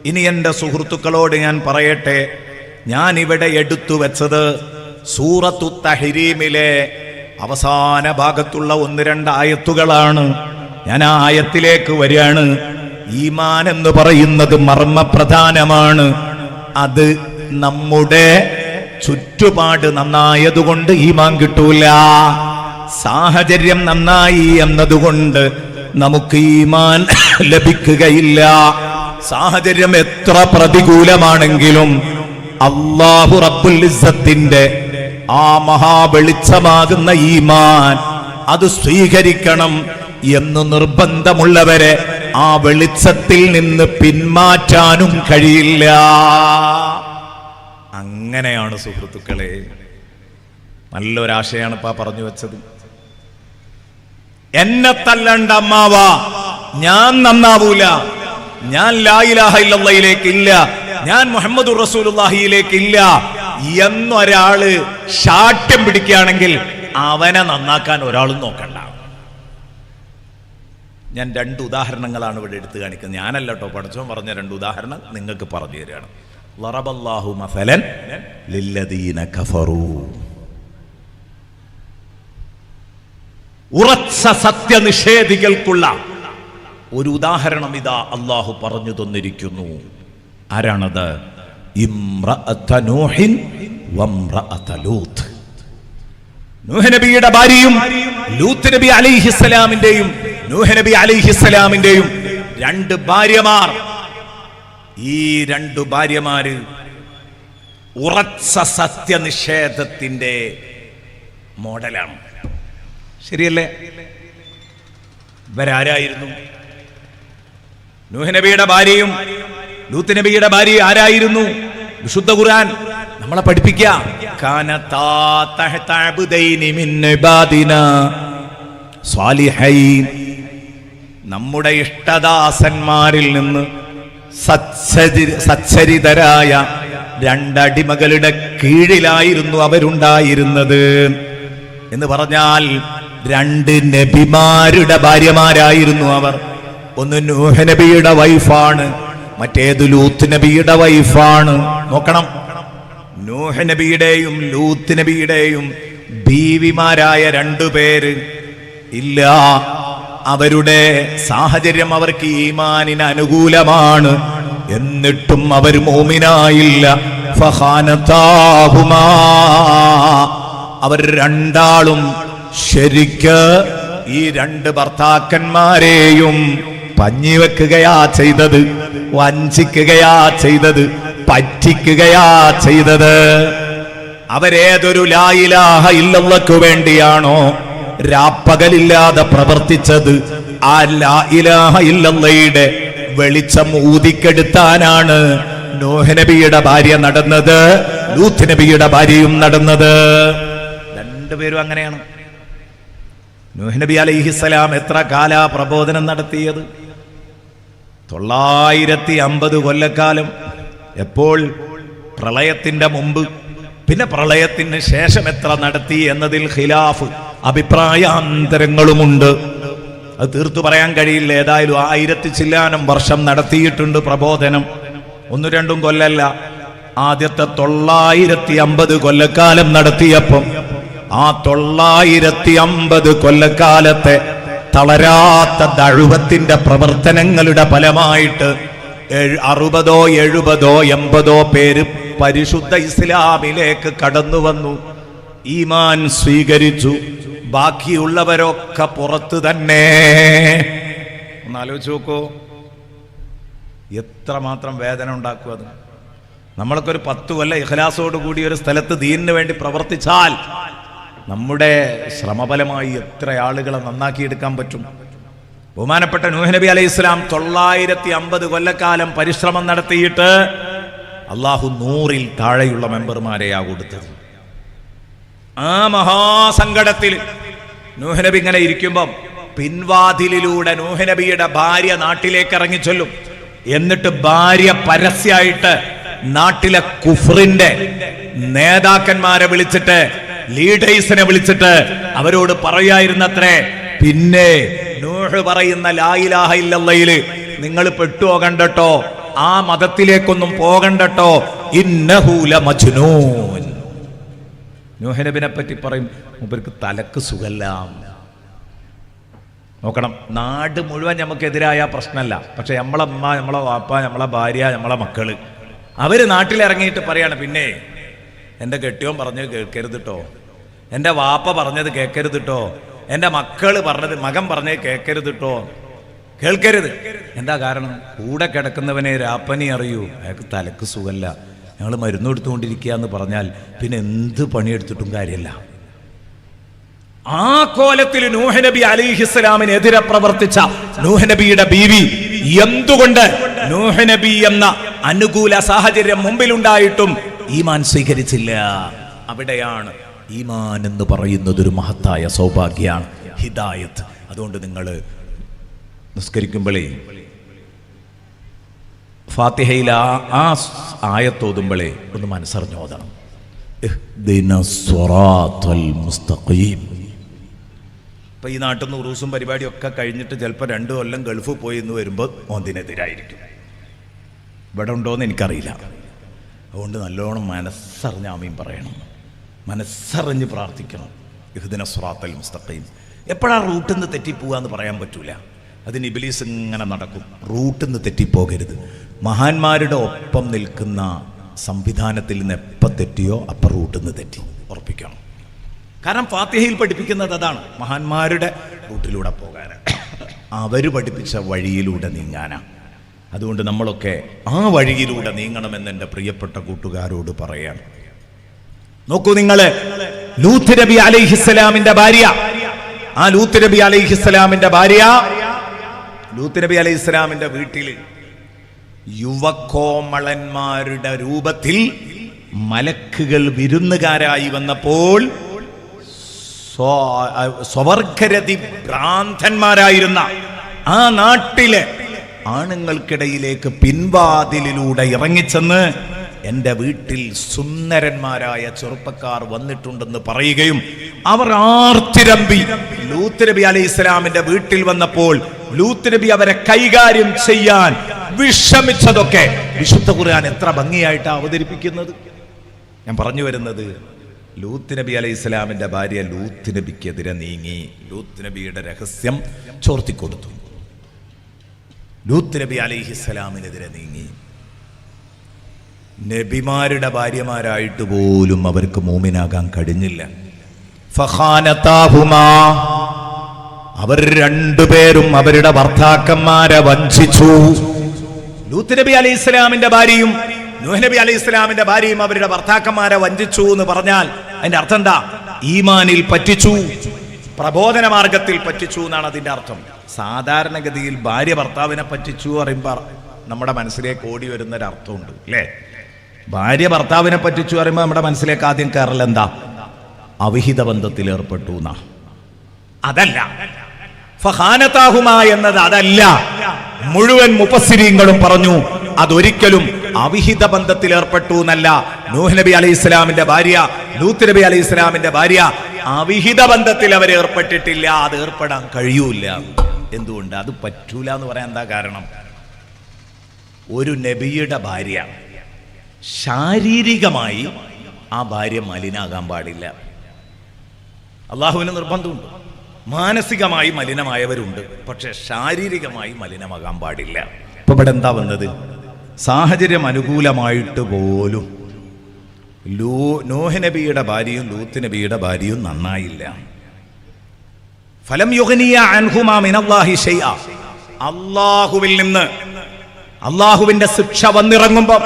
ഇനി എൻ്റെ സുഹൃത്തുക്കളോട് ഞാൻ പറയട്ടെ, ഞാൻ ഇവിടെ എടുത്തു വെച്ചത് സൂറത്തു തഹ്രീമിലെ അവസാന ഭാഗത്തുള്ള 1-2 ആയത്തുകളാണ്. ഞാൻ ആ ആയത്തിലേക്ക് വരികയാണ്. ഈമാൻ എന്ന് പറയുന്നത് മർമ്മപ്രധാനമാണ്. അത് നമ്മുടെ ചുറ്റുപാട് നന്നായതുകൊണ്ട് ഈമാൻ കിട്ടൂല. സാഹചര്യം നന്നായി എന്നതുകൊണ്ട് നമുക്ക് ഈമാൻ ലഭിക്കുകയില്ല. സാഹചര്യം എത്ര പ്രതികൂലമാണെങ്കിലും അല്ലാഹു റബ്ബുൽ ഇസ്സത്തിന്റെ ആ മഹാവെളിച്ചമാകുന്ന ഈമാൻ അത് സ്വീകരിക്കണം എന്ന് നിർബന്ധമുള്ളവരെ ആ വെളിച്ചത്തിൽ നിന്ന് പിന്മാറ്റാനും കഴിയില്ല. അങ്ങനെയാണ് സുഹൃത്തുക്കളെ. നല്ലൊരാശയാണ് ഇപ്പ പറഞ്ഞു വെച്ചത്. എന്നെ തല്ലണ്ട അമ്മാവ, ഞാൻ നന്നാവൂല, ഞാൻ ലാ ഇലാഹ ഇല്ലല്ലാഹിലേക്ക് ഇല്ല, ഞാൻ മുഹമ്മദുർ റസൂലുള്ളാഹിയിലേക്ക് ഇല്ല എന്നൊരാള് ശാഠ്യം പിടിക്കുകയാണെങ്കിൽ അവനെ നന്നാക്കാൻ ഒരാളും നോക്കണ്ട. ഞാൻ 2 ഉദാഹരണങ്ങളാണ് ഇവിടെ എടുത്തു കാണിക്കുന്നത്. ഞാനല്ല കേട്ടോ, പഠിച്ചോൻ പറഞ്ഞ 2 ഉദാഹരണം നിങ്ങൾക്ക് പറഞ്ഞു തരികയാണ്. ളറബല്ലാഹു മസലൻ ലില്ലദീന കഫറൂ. ഉറച്ച സത്യനിഷേധികൾക്കുള്ള ഒരു ഉദാഹരണം ഇതാ അല്ലാഹു പറഞ്ഞു തന്നിരിക്കുന്നു. ആരാണത്? ഇംറഅത നൂഹിൻ വംറഅത ലൂത്ത്. നൂഹ് നബിയുടെ ഭാര്യയും ലൂത്ത് നബി അലൈഹിസ്സലാമിന്റെയും നൂഹ് നബി അലൈഹിസ്സലാമിന്റെയും 2 ഭാര്യമാർ. ഈ 2 ഭാര്യമാര് ഉറച്ച സത്യനിഷേധത്തിന്റെ മോഡലാണ്. ശരിയല്ലേ? ഇവരാരായിരുന്നു? നൂഹ് നബിയുടെ ഭാര്യയും ലൂത്ത് നബിയുടെ ഭാര്യയും ആരായിരുന്നു? വിശുദ്ധ ഖുർആൻ നമ്മളെ പഠിപ്പിക്കുക. കാനതാ തഹത അബ്ദൈനി മിൻ ഇബാദിനാ സ്വാലിഹൈൻ. നമ്മുടെ ഇഷ്ടദാസന്മാരിൽ നിന്ന് സച്ചരിതരായ 2 അടിമകളുടെ കീഴിലായിരുന്നു അവരുണ്ടായിരുന്നത്. എന്ന് പറഞ്ഞാൽ 2 നബിമാരുടെ ഭാര്യമാരായിരുന്നു അവർ. ഒന്ന് നൂഹ് നബിയുടെ വൈഫാണ്, മറ്റേത് ലൂത്ത് നബിയുടെ വൈഫാണ്. നോക്കണം, നൂഹ് നബിയുടെയും ലൂത്ത് നബിയുടെയും ബീവിമാരായ 2 പേര് ഇല്ല. അവരുടെ സാഹചര്യം അവർക്ക് ഈമാനിന് അനുകൂലമാണ്, എന്നിട്ടും അവർ മുഅ്മിനായില്ല. ഫഖാനതാഹുമാ. അവർ 2 ശരിക്ക് ഈ 2 ഭർത്താക്കന്മാരെയും പഞ്ഞിവെക്കുകയാ ചെയ്തത്, വഞ്ചിക്കുകയാ ചെയ്തത്, പറ്റിക്കുകയാ ചെയ്തത്. അവരേതൊരു ലാ ഇലാഹ ഇല്ലല്ലാഹു വേണ്ടിയാണോ രാപ്പകലില്ലാതെ പ്രവർത്തിച്ചത്, ആ ലാ ഇലാഹ ഇല്ലല്ലാഹയുടെ വെളിച്ചം ഊതിക്കെടുത്താനാണ് നൂഹ് നബിയുടെ ഭാര്യ നടന്നത്, ലൂത്ത് നബിയുടെ ഭാര്യയും നടന്നത്. 2 പേരും അങ്ങനെയാണ്. നൂഹ് നബി അലൈഹിസ്സലാം എത്ര കാല പ്രബോധനം നടത്തിയത്? 950 കൊല്ലക്കാലം. എപ്പോൾ? പ്രളയത്തിന്റെ മുമ്പ്. പിന്നെ പ്രളയത്തിന് ശേഷം എത്ര നടത്തി എന്നതിൽ ഖിലാഫ്, അഭിപ്രായാന്തരങ്ങളുമുണ്ട്. അത് തീർത്തു പറയാൻ കഴിയില്ല. ഏതായാലും 1000 ചില്ലാനം വർഷം നടത്തിയിട്ടുണ്ട് പ്രബോധനം. 1-2 കൊല്ലല്ല. ആദ്യത്തെ 950 കൊല്ലക്കാലം നടത്തിയപ്പം ആ 950 കൊല്ലക്കാലത്തെ തളരാത്ത ദഅവത്തിന്റെ പ്രവർത്തനങ്ങളുടെ ഫലമായിട്ട് 60, 70, 80 പേര് പരിശുദ്ധ ഇസ്ലാമിലേക്ക് കടന്നു വന്നു, ഈമാൻ സ്വീകരിച്ചു. ബാക്കിയുള്ളവരൊക്കെ പുറത്ത് തന്നെ. ഒന്ന് ആലോചിച്ച് നോക്കൂ, എത്രമാത്രം വേദന ഉണ്ടാക്കും അത്. നമ്മളൊക്കെ 10 കൊല്ലം ഇഖ്ലാസോട് കൂടി ഒരു സ്ഥലത്ത് ദീനിന് വേണ്ടി പ്രവർത്തിച്ചാൽ നമ്മുടെ ശ്രമഫലമായി എത്ര ആളുകളെ നന്നാക്കിയെടുക്കാൻ പറ്റും. ബഹുമാനപ്പെട്ട നൂഹ് നബി അലൈഹി ഇസ്ലാം 950 കൊല്ലക്കാലം പരിശ്രമം നടത്തിയിട്ട് അള്ളാഹു 100-ൽ താഴെയുള്ള മെമ്പർമാരെയാ കൊടുത്തത്. ആ മഹാസങ്കടത്തിൽ നൂഹ് നബി ഇങ്ങനെ ഇരിക്കുമ്പം പിൻവാതിലിലൂടെ നൂഹ് നബിയുടെ ഭാര്യ നാട്ടിലേക്ക് ഇറങ്ങി ചൊല്ലും. എന്നിട്ട് ഭാര്യ പരസ്യമായിട്ട് നാട്ടിലെ കുഫറിന്റെ നേതാക്കന്മാരെ വിളിച്ചിട്ട്, ലീഡേഴ്സിനെ വിളിച്ചിട്ട് അവരോട് പറയായിരുന്നത്രേ, പിന്നെ നൂഹ് പറയുന്ന ലാ ഇലാഹ ഇല്ലല്ലാഹിൽ നിങ്ങൾ പെട്ടുപോകണ്ടട്ടോ, ആ മതത്തിലേക്കൊന്നും പോകണ്ടട്ടോ, ഇന്നഹു ലമജ്നൂൻ. നൂഹ് നബിനെ പറ്റി പറയും, മൂപ്പർക്ക് തലക്ക് സുഖല്ല. നോക്കണം, നാട് മുഴുവൻ നമുക്കെതിരായ പ്രശ്നമല്ല, പക്ഷെ നമ്മളെ അമ്മ, നമ്മളെ വാപ്പ, നമ്മളെ ഭാര്യ, നമ്മളെ മക്കള് അവര് നാട്ടിലിറങ്ങിയിട്ട് പറയാണ്, പിന്നെ എൻ്റെ കെട്ടിയോൻ പറഞ്ഞത് കേൾക്കരുത് കേട്ടോ, എൻ്റെ വാപ്പ പറഞ്ഞത് കേൾക്കരുത് കേട്ടോ, എൻ്റെ മകൻ പറഞ്ഞത് കേൾക്കരുത് കേട്ടോ, കേൾക്കരുത്. എന്താ കാരണം? കൂടെ കിടക്കുന്നവനെ രാപ്പനി അറിയൂ, അയാൾക്ക് തലക്ക് സുഖമല്ല, ഞങ്ങൾ മരുന്ന് കൊടുത്തുകൊണ്ടിരിക്കുക എന്ന് പറഞ്ഞാൽ പിന്നെ എന്ത് പണിയെടുത്തിട്ടും കാര്യമല്ല. ആ കോലത്തിൽ നൂഹ് നബി അലൈഹിസ്സലാമിനെതിരെ പ്രവർത്തിച്ച നൂഹ് നബിയുടെ ബീവി എന്തുകൊണ്ട് നൂഹ് നബി എന്ന അനുകൂല സാഹചര്യം മുമ്പിലുണ്ടായിട്ടും ഈമാൻ സ്വീകരിച്ചില്ല? അവിടെയാണ് ഈമാൻ എന്ന് പറയുന്നത് ഒരു മഹത്തായ സൗഭാഗ്യമാണ്, ഹിദായത്ത്. അതുകൊണ്ട് നിങ്ങൾ നിസ്കരിക്കുമ്പോഴേ ഫാത്തിഹയിൽ ആ ആയത്തോതുമ്പോഴേ ഒന്ന് മനസ്സറിഞ്ഞോദണം, ഇപ്പൊ ഈ നാട്ടിൽ നിന്ന് ഉറൂസും പരിപാടിയൊക്കെ കഴിഞ്ഞിട്ട് ചിലപ്പോൾ 2 കൊല്ലം ഗൾഫ് പോയി എന്ന് വരുമ്പോൾ ഒന്നിനെതിരായിരിക്കും. ഇവിടെ ഉണ്ടോയെന്ന് എനിക്കറിയില്ല. അതുകൊണ്ട് നല്ലോണം മനസ്സറിഞ്ഞ് ആമീൻ പറയണം, മനസ്സറിഞ്ഞ് പ്രാർത്ഥിക്കണം. ഇഹ്ദിന സിറാത്തൽ മുസ്തഖീം. എപ്പോഴാണ് റൂട്ടിൽ നിന്ന് തെറ്റിപ്പോവാന്ന് പറയാൻ പറ്റൂല. അതിന് ഇബ്ലീസ് ഇങ്ങനെ നടക്കും. റൂട്ടിൽ നിന്ന് തെറ്റിപ്പോകരുത്. മഹാന്മാരുടെ ഒപ്പം നിൽക്കുന്ന സംവിധാനത്തിൽ നിന്ന് എപ്പോൾ തെറ്റിയോ അപ്പം റൂട്ടിൽ നിന്ന് തെറ്റി ഉറപ്പിക്കണം. കാരണം ഫാത്തിഹയിൽ പഠിപ്പിക്കുന്നത് അതാണ്, മഹാന്മാരുടെ റൂട്ടിലൂടെ പോകാൻ, അവർ പഠിപ്പിച്ച വഴിയിലൂടെ നീങ്ങാനാണ്. അതുകൊണ്ട് നമ്മളൊക്കെ ആ വഴിയിലൂടെ നീങ്ങണമെന്ന് എൻ്റെ പ്രിയപ്പെട്ട കൂട്ടുകാരോട് പറയാണ്. നോക്കൂ നിങ്ങൾ, ലൂത്ത് നബി അലൈഹിസ്സലാമിന്റെ ഭാര്യ, ആ ലൂത്ത് നബി അലൈഹിസ്സലാമിന്റെ ഭാര്യ, ലൂത്ത് നബി അലൈഹിസ്സലാമിന്റെ വീട്ടിൽ യുവകോമളന്മാരുടെ രൂപത്തിൽ മലക്കുകൾ വിരുന്നുകാരായി വന്നപ്പോൾ സ്വവർഗരതി ഭ്രാന്തന്മാരായിരുന്ന ആ നാട്ടിലെ ആണുങ്ങൾക്കിടയിലേക്ക് പിൻവാതിലിലൂടെ ഇറങ്ങിച്ചെന്ന് എൻ്റെ വീട്ടിൽ സുന്ദരന്മാരായ ചെറുപ്പക്കാർ വന്നിട്ടുണ്ടെന്ന് പറയുകയും അവർ ആർത്തിരമ്പി ലൂത്ത് നബി അലൈഹി ഇസ്ലാമിന്റെ വീട്ടിൽ വന്നപ്പോൾ ലൂത്ത് നബി അവരെ കൈകാര്യം ചെയ്യാൻ വിഷമിച്ചതൊക്കെ വിശുദ്ധ ഖുർആൻ എത്ര ഭംഗിയായിട്ടാണ് അവതരിപ്പിക്കുന്നത്. ഞാൻ പറഞ്ഞു വരുന്നത്, ലൂത്ത് നബി അലൈഹി ഇസ്ലാമിന്റെ ഭാര്യ ലൂത്ത് നബിക്കെതിരെ നീങ്ങി ലൂത്ത് നബിയുടെ രഹസ്യം ചോർത്തിക്കൊടുത്തു. ലൂത്ത് നബി അലൈഹി ഇസ്ലാമിനെതിരെ നീങ്ങി. നബിമാരുടെ ഭാര്യമാരായിട്ട് പോലും അവർക്ക് മൂമിനാകാൻ കഴിഞ്ഞില്ല. ഫഖാനതാഹുമാ, അവർ രണ്ടുപേരും അവരുടെ ഭർത്താക്കന്മാരെ വഞ്ചിച്ചു. ലൂത്ത് നബി അലൈഹി ഇസ്ലാമിന്റെ ഭാര്യയും നൂഹ് നബി അലൈഹി ഇസ്ലാമിന്റെ ഭാര്യയും അവരുടെ ഭർത്താക്കന്മാരെ വഞ്ചിച്ചു എന്ന് പറഞ്ഞാൽ അതിന്റെ അർത്ഥം എന്താ? ഈമാനിൽ പറ്റിച്ചു, പ്രബോധന മാർഗത്തിൽ പറ്റിച്ചു എന്നാണ് അതിന്റെ അർത്ഥം. സാധാരണഗതിയിൽ ഭാര്യ ഭർത്താവിനെ പറ്റിച്ചു പറയുമ്പോൾ നമ്മുടെ മനസ്സിലേക്ക് ഓടി വരുന്നൊരു അർത്ഥമുണ്ട് അല്ലേ? ഭാര്യ ഭർത്താവിനെ പറ്റിച്ചു പറയുമ്പോൾ നമ്മുടെ മനസ്സിലേക്ക് ആദ്യം കയറൽ എന്താ? അവിഹിത ബന്ധത്തിൽ ഏർപ്പെട്ടു എന്നാ. അതല്ല, ഫഖാനതാഹുമാ എന്നത് അതല്ല. മുഴുവൻ മുഫസ്സിരീങ്ങളും പറഞ്ഞു അതൊരിക്കലും അവിഹിത ബന്ധത്തിൽ ഏർപ്പെട്ടു എന്നല്ല. നൂഹ് നബി അലൈഹി ഇസ്ലാമിന്റെ ഭാര്യ ലൂത്ത് നബി അലൈഹി ഇസ്ലാമിന്റെ ഭാര്യ അവിഹിത ബന്ധത്തിൽ അവർ ഏർപ്പെട്ടിട്ടില്ല. അത് ഏർപ്പെടാൻ കഴിയൂല. എന്തുകൊണ്ട്? അത് പറ്റൂല എന്ന് പറയാൻ എന്താ കാരണം? ഒരു നബിയുടെ ഭാര്യ ശാരീരികമായി ആ ഭാര്യ മലിനാകാൻ പാടില്ല. അള്ളാഹുവിന് നിർബന്ധമുണ്ട്. മാനസികമായി മലിനമായവരുണ്ട്, പക്ഷെ ശാരീരികമായി മലിനമാകാൻ പാടില്ല. ഇപ്പൊ ഇവിടെ എന്താ വന്നത്? സാഹചര്യം അനുകൂലമായിട്ട് പോലും നൂഹ് നബിയുടെ ഭാര്യയും ലൂത്ത് നബിയുടെ ഭാര്യയും നന്നായില്ല. ഫലം യുഗ്നിയ അൻഹുമാ മിനല്ലാഹി ശൈഅ, അല്ലാഹുവിൽ നിന്ന് അല്ലാഹുവിന്റെ ശിക്ഷ വന്നിറങ്ങുമ്പോൾ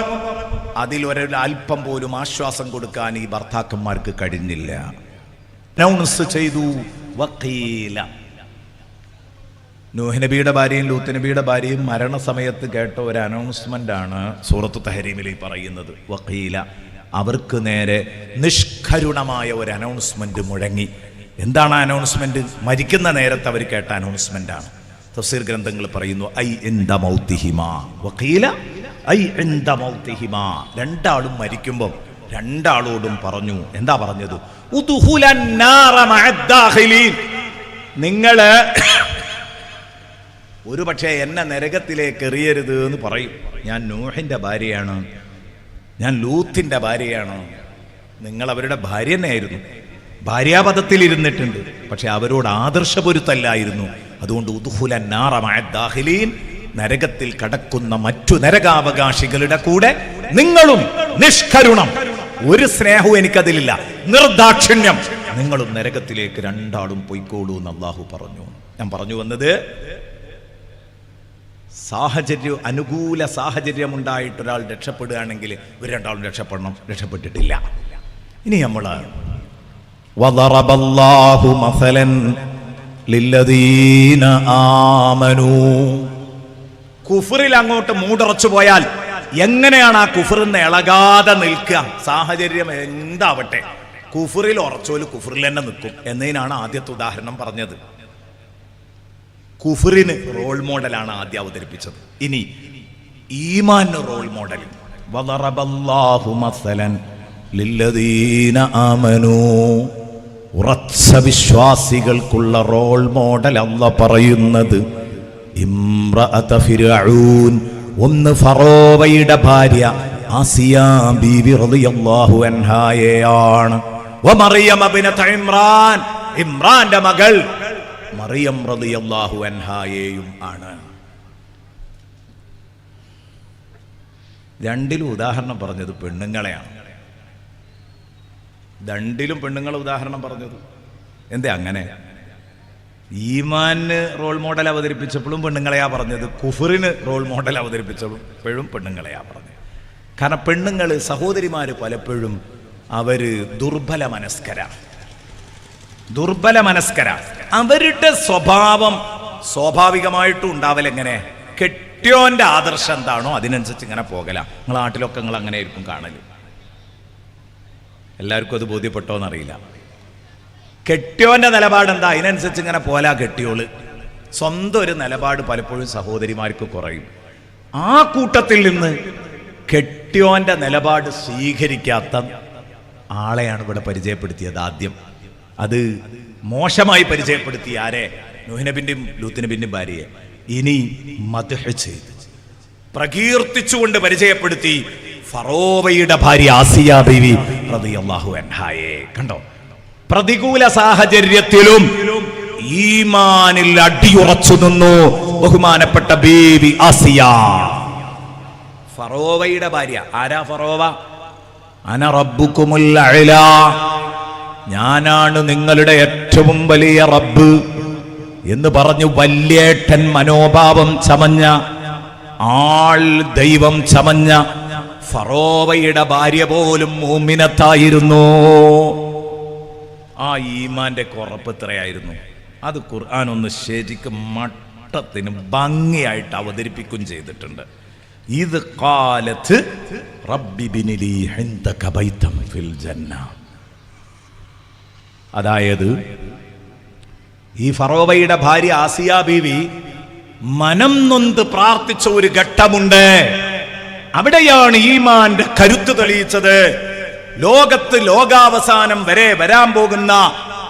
അതിൽ ഒരൽപ്പം പോലും ആശ്വാസം കൊടുക്കാൻ ഈ ഭർത്താക്കന്മാർക്ക് കഴിഞ്ഞില്ല. അനൗൺസ് ചെയ്തു, വഖീല. നൂഹ് നബിയുടെ ഭാര്യയും ലൂത്ത് നബിയുടെ ഭാര്യയും മരണസമയത്ത് കേട്ട ഒരു അനൗൺസ്മെന്റ് ആണ് സൂറത്ത് തഹരീമിൽ പറയുന്നത്. വഖീല, അവർക്ക് നേരെ നിഷ്കരുണമായ ഒരു അനൗൺസ്മെന്റ് മുഴങ്ങി. എന്താണ് അനൗൺസ്മെന്റ്? മരിക്കുന്ന നേരത്ത് അവർ കേട്ട അനൗൺസ്മെന്റ് ആണ്. തഫ്സീർ ഗ്രന്ഥങ്ങൾ പറയുന്നു, ഐ ഇൻദ മൗതിഹിമാ. വഖീല ഐ ഇൻദ മൗതിഹിമാ. രണ്ടാളും മരിക്കുമ്പോൾ രണ്ടാളോടും പറഞ്ഞു. എന്താ പറഞ്ഞത്? ഉദ്ഖുലൻ നാറ മഅദ്ദാഖിലീൻ. നിങ്ങള് ഒരു പക്ഷേ എന്നെ നരകത്തിലേക്ക് എറിയരുത് എന്ന് പറയും. ഞാൻ നൂഹിൻ്റെ ഭാര്യയാണ്, ഞാൻ ലൂത്തിൻ്റെ ഭാര്യയാണ്. നിങ്ങൾ അവരുടെ ഭാര്യ തന്നെയായിരുന്നു, ഭാര്യാപദത്തിൽ ഇരുന്നിട്ടുണ്ട്, പക്ഷെ അവരോട് ആദർശപൊരുത്തല്ലായിരുന്നു. അതുകൊണ്ട് ഉദ്ഖുലൻ നാറ മഅദ്ദാഖിലീൻ, നരകത്തിൽ കടക്കുന്ന മറ്റു നരകാവകാശികളുടെ കൂടെ നിങ്ങളും നിഷ്കരുണം, ഒരു സ്നേഹവും എനിക്കതിലില്ല, നിർദാക്ഷിണ്യം, നിങ്ങളും നരകത്തിലേക്ക് രണ്ടാളും പൊയ്ക്കോളൂ എന്ന് അള്ളാഹു പറഞ്ഞു. ഞാൻ പറഞ്ഞു വന്നത്, അനുകൂല സാഹചര്യം ഉണ്ടായിട്ടൊരാൾ രക്ഷപ്പെടുകയാണെങ്കിൽ ഇവർ രണ്ടാളും രക്ഷപ്പെടണം. രക്ഷപ്പെട്ടിട്ടില്ല. ഇനി നമ്മൾ വദറബല്ലാഹു മസലൻ ലില്ലദീന ആമനൂ, കുഫറിൽ അങ്ങോട്ട് മൂടറച്ചു പോയാൽ എങ്ങനെയാണ് ആ കുഫറിന്ന് ഇളകാതെ നിൽക്കുക? സാഹചര്യം എന്താവട്ടെ, കുഫറിൽ ഉറച്ചോല് കുഫറിൽ തന്നെ നിൽക്കും എന്നതിനാണ് ആദ്യത്തെ ഉദാഹരണം പറഞ്ഞത്. കുഫറിന് റോൾ മോഡലാണ് ആദ്യം അവതരിപ്പിച്ചത്. ഇനി ഈമാന് റോൾ മോഡൽ, വദറബല്ലാഹു മസലൻ ലില്ലദീന ആമനൂ, ഉറച്ച വിശ്വാസികൾക്കുള്ള റോൾ മോഡൽ അല്ലാഹ് പറയുന്നത് ഇംറഅത ഫിർഔൻ, ഒന്ന് ഫറോവയുടെ ഭാര്യ ആസിയ ബീവി റളിയല്ലാഹു അൻഹായാണ്. വമറിയം ഇബ്നത ഇമ്രാൻ, ഇമ്രാന്റെ മകൾ മറിയം റളിയല്ലാഹു അൻഹായെയും ആണ്. രണ്ടിലും ഉദാഹരണം പറഞ്ഞത് പെണ്ണുങ്ങളെയാണ്. രണ്ടിലും പെണ്ണുങ്ങളെ ഉദാഹരണം പറഞ്ഞത് എന്തേ അങ്ങനെ? ഈമാന് റോൾ മോഡൽ അവതരിപ്പിച്ചപ്പോഴും പെണ്ണുങ്ങളെയാ പറഞ്ഞത്, കുഫറിന് റോൾ മോഡൽ അവതരിപ്പിച്ചപ്പോഴും പെണ്ണുങ്ങളെയാ പറഞ്ഞത്. കാരണം പെണ്ണുങ്ങൾ സഹോദരിമാര് പലപ്പോഴും അവര് ദുർബല മനസ്കര. അവരുടെ സ്വഭാവം സ്വാഭാവികമായിട്ടും ഉണ്ടാവലെങ്ങനെ? കെട്ടിയോന്റെ ആദർശം എന്താണോ അതിനനുസരിച്ച് ഇങ്ങനെ പോകല. നിങ്ങളെ നാട്ടിലൊക്കെ നിങ്ങൾ അങ്ങനെ ആയിരിക്കും കാണല്. എല്ലാവർക്കും അത് ബോധ്യപ്പെട്ടോന്നറിയില്ല. കെട്ടിയോന്റെ നിലപാട് എന്താ അതിനനുസരിച്ച് ഇങ്ങനെ പോലാ കെട്ടിയോള്. സ്വന്തം ഒരു നിലപാട് പലപ്പോഴും സഹോദരിമാർക്ക് കുറയും. ആ കൂട്ടത്തിൽ നിന്ന് കെട്ടിയോന്റെ നിലപാട് സ്വീകരിക്കാത്ത ആളെയാണ് ഇവിടെ പരിചയപ്പെടുത്തിയത് ആദ്യം. അത് മോശമായി പരിചയപ്പെടുത്തി ആരെ? നൂഹ് നബിന്റെയും ലൂത്ത് നബിന്റെയും ഭാര്യയെ. ഇനി മദ്ഹ് ചെയ്ത് പ്രകീർത്തിച്ചുകൊണ്ട് പരിചയപ്പെടുത്തി ഫറോവയുടെ ഭാര്യ ആസിയ ബീവി റളിയല്ലാഹു അൻഹായെ. കണ്ടോ, പ്രതികൂല സാഹചര്യത്തിലും ഈമാനിൽ അടിയുറച്ചു നിന്നു ബഹുമാനപ്പെട്ട ബീവി ആസിയ. ഫറോവയുടെ ഭാര്യ ആരാ? ഫറോവ അന റബ്ബുകുമുൽ അഅ്ലാ, ഞാനാണ് നിങ്ങളുടെ ഏറ്റവും വലിയ റബ്ബ് എന്ന് പറഞ്ഞു വല്യേട്ടൻ മനോഭാവം ചമഞ്ഞ ആൾ ദൈവം ചമഞ്ഞ ഫറോവയുടെ ഭാര്യ പോലും മുഅ്മിനത്തായിരുന്നു. ആ ഈമാന്റെ കുറപ്പ് എത്രയായിരുന്നു? അത് ഖുർആൻ ഒന്ന് ശരിക്കും മട്ടത്തിന് ഭംഗിയായിട്ട് അവതരിപ്പിക്കുകയും ചെയ്തിട്ടുണ്ട്. ഇത് ഖാലത്ത് റബ്ബി ബിനിലി ഇൻദക ബൈതൻ ഫിൽ ജന്ന. അതായത് ഈ ഫറോവയുടെ ഭാര്യ ആസിയ ബീവി മനം നൊന്ത് പ്രാർത്ഥിച്ച ഒരു ഘട്ടമുണ്ട്. അവിടെയാണ് ഈമാന്റെ കരുത്ത് തെളിയിച്ചത്. ലോകാവസാനം വരെ വരാൻ പോകുന്ന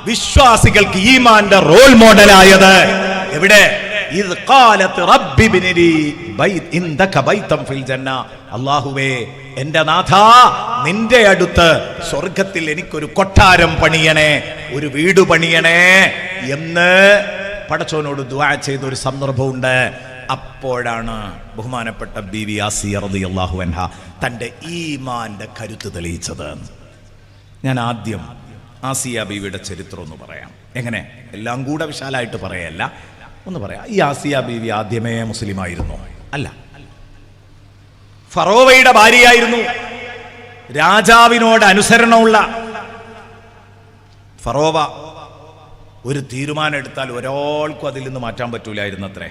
വിശ്വാസികൾക്ക് ഈമാന്റെ റോൾ മോഡലായത് എവിടെ? ഇത് ഖാലത്ത് റബ്ബി ബിനിലി ഇൻദക ബൈതൻ ഫിൽ ജന്ന. അല്ലാഹുവേ, എന്റെ നാഥാ, നിന്റെ അടുത്ത് സ്വർഗത്തിൽ എനിക്കൊരു കൊട്ടാരം പണിയണേ, ഒരു വീട് പണിയണേ എന്ന് പടച്ചോനോട് ദുആ ചെയ്ത ഒരു സന്ദർഭമുണ്ട്. അപ്പോഴാണ് ബഹുമാനപ്പെട്ട ബീവി ആസിയ റളിയല്ലാഹു അൻഹ തൻ്റെ ഈമാന്റെ കരുത്ത് തെളിയിച്ചത്. ഞാൻ ആദ്യം ആസിയ ബീവിയുടെ ചരിത്രം ഒന്ന് പറയാം. എങ്ങനെ? എല്ലാം കൂടെ വിശാലമായിട്ട് പറയല്ല, ഒന്ന് പറയാം. ഈ ആസിയ ബീവി ആദ്യമേ മുസ്ലിമായിരുന്നോ? അല്ല, ഫറോവയുടെ ഭാര്യയായിരുന്നു. രാജാവിനോട് അനുസരണമുള്ള ഫറോവ ഒരു തീരുമാനം എടുത്താൽ ഒരാൾക്കും അതിൽ നിന്ന് മാറ്റാൻ പറ്റൂലായിരുന്നു അത്രേ.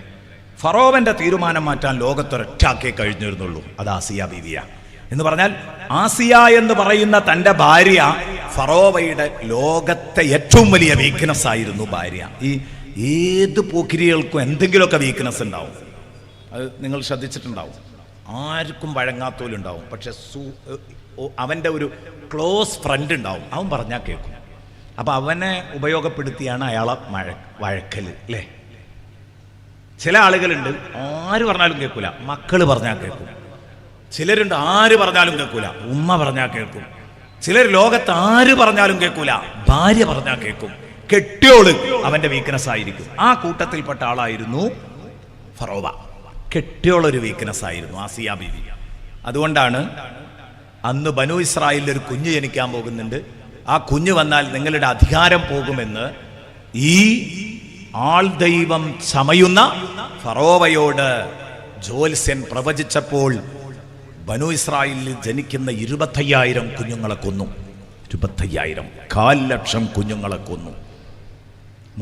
ഫറോവന്റെ തീരുമാനം മാറ്റാൻ ലോകത്തൊരൊറ്റാക്കേ കഴിഞ്ഞിരുന്നുള്ളൂ, അത് ആസിയ ബീവിയ. എന്ന് പറഞ്ഞാൽ ആസിയ എന്ന് പറയുന്ന തൻ്റെ ഭാര്യ ഫറോവയുടെ ലോകത്തെ ഏറ്റവും വലിയ വീക്ക്നെസ് ആയിരുന്നു ഭാര്യ. ഈ ഏത് പോക്കിരികൾക്കും എന്തെങ്കിലുമൊക്കെ വീക്ക്നെസ് ഉണ്ടാവും, അത് നിങ്ങൾ ശ്രദ്ധിച്ചിട്ടുണ്ടാവും. ആർക്കും വഴങ്ങാത്തോലുണ്ടാവും, പക്ഷെ അവൻ്റെ ഒരു ക്ലോസ് ഫ്രണ്ട് ഉണ്ടാവും, അവൻ പറഞ്ഞാൽ കേൾക്കും. അപ്പം അവനെ ഉപയോഗപ്പെടുത്തിയാണ് അയാളെ വഴക്കൽ, അല്ലേ? ചില ആളുകളുണ്ട് ആര് പറഞ്ഞാലും കേൾക്കൂല, മക്കള് പറഞ്ഞാൽ കേൾക്കും. ചിലരുണ്ട് ആര് പറഞ്ഞാലും കേൾക്കൂല, ഉമ്മ പറഞ്ഞാൽ കേൾക്കും. ചിലർ ലോകത്ത് ആര് പറഞ്ഞാലും കേൾക്കൂല, ഭാര്യ പറഞ്ഞാൽ കേൾക്കും. കെട്ടിയോള് അവന്റെ വീക്ക്നെസ് ആയിരിക്കും. ആ കൂട്ടത്തിൽപ്പെട്ട ആളായിരുന്നു ഫറോവ. കെട്ടിയോളൊരു വീക്ക്നെസ് ആയിരുന്നു ആസിയ ബീവി. അതുകൊണ്ടാണ് അന്ന് ബനു ഇസ്രായേലിൽ ഒരു കുഞ്ഞ് ജനിക്കാൻ പോകുന്നുണ്ട്, ആ കുഞ്ഞ് വന്നാൽ നിങ്ങളുടെ അധികാരം പോകുമെന്ന് ഈ ആൾ ദൈവം ചമയുന്ന ഫറോവയോട് ജ്യോത്സ്യൻ പ്രവചിച്ചപ്പോൾ ബനു ഇസ്രായേലിൽ ജനിക്കുന്ന 25,000 കുഞ്ഞുങ്ങളെ കൊന്നു. 25,000, 1,00,000 കുഞ്ഞുങ്ങളെ കൊന്നു.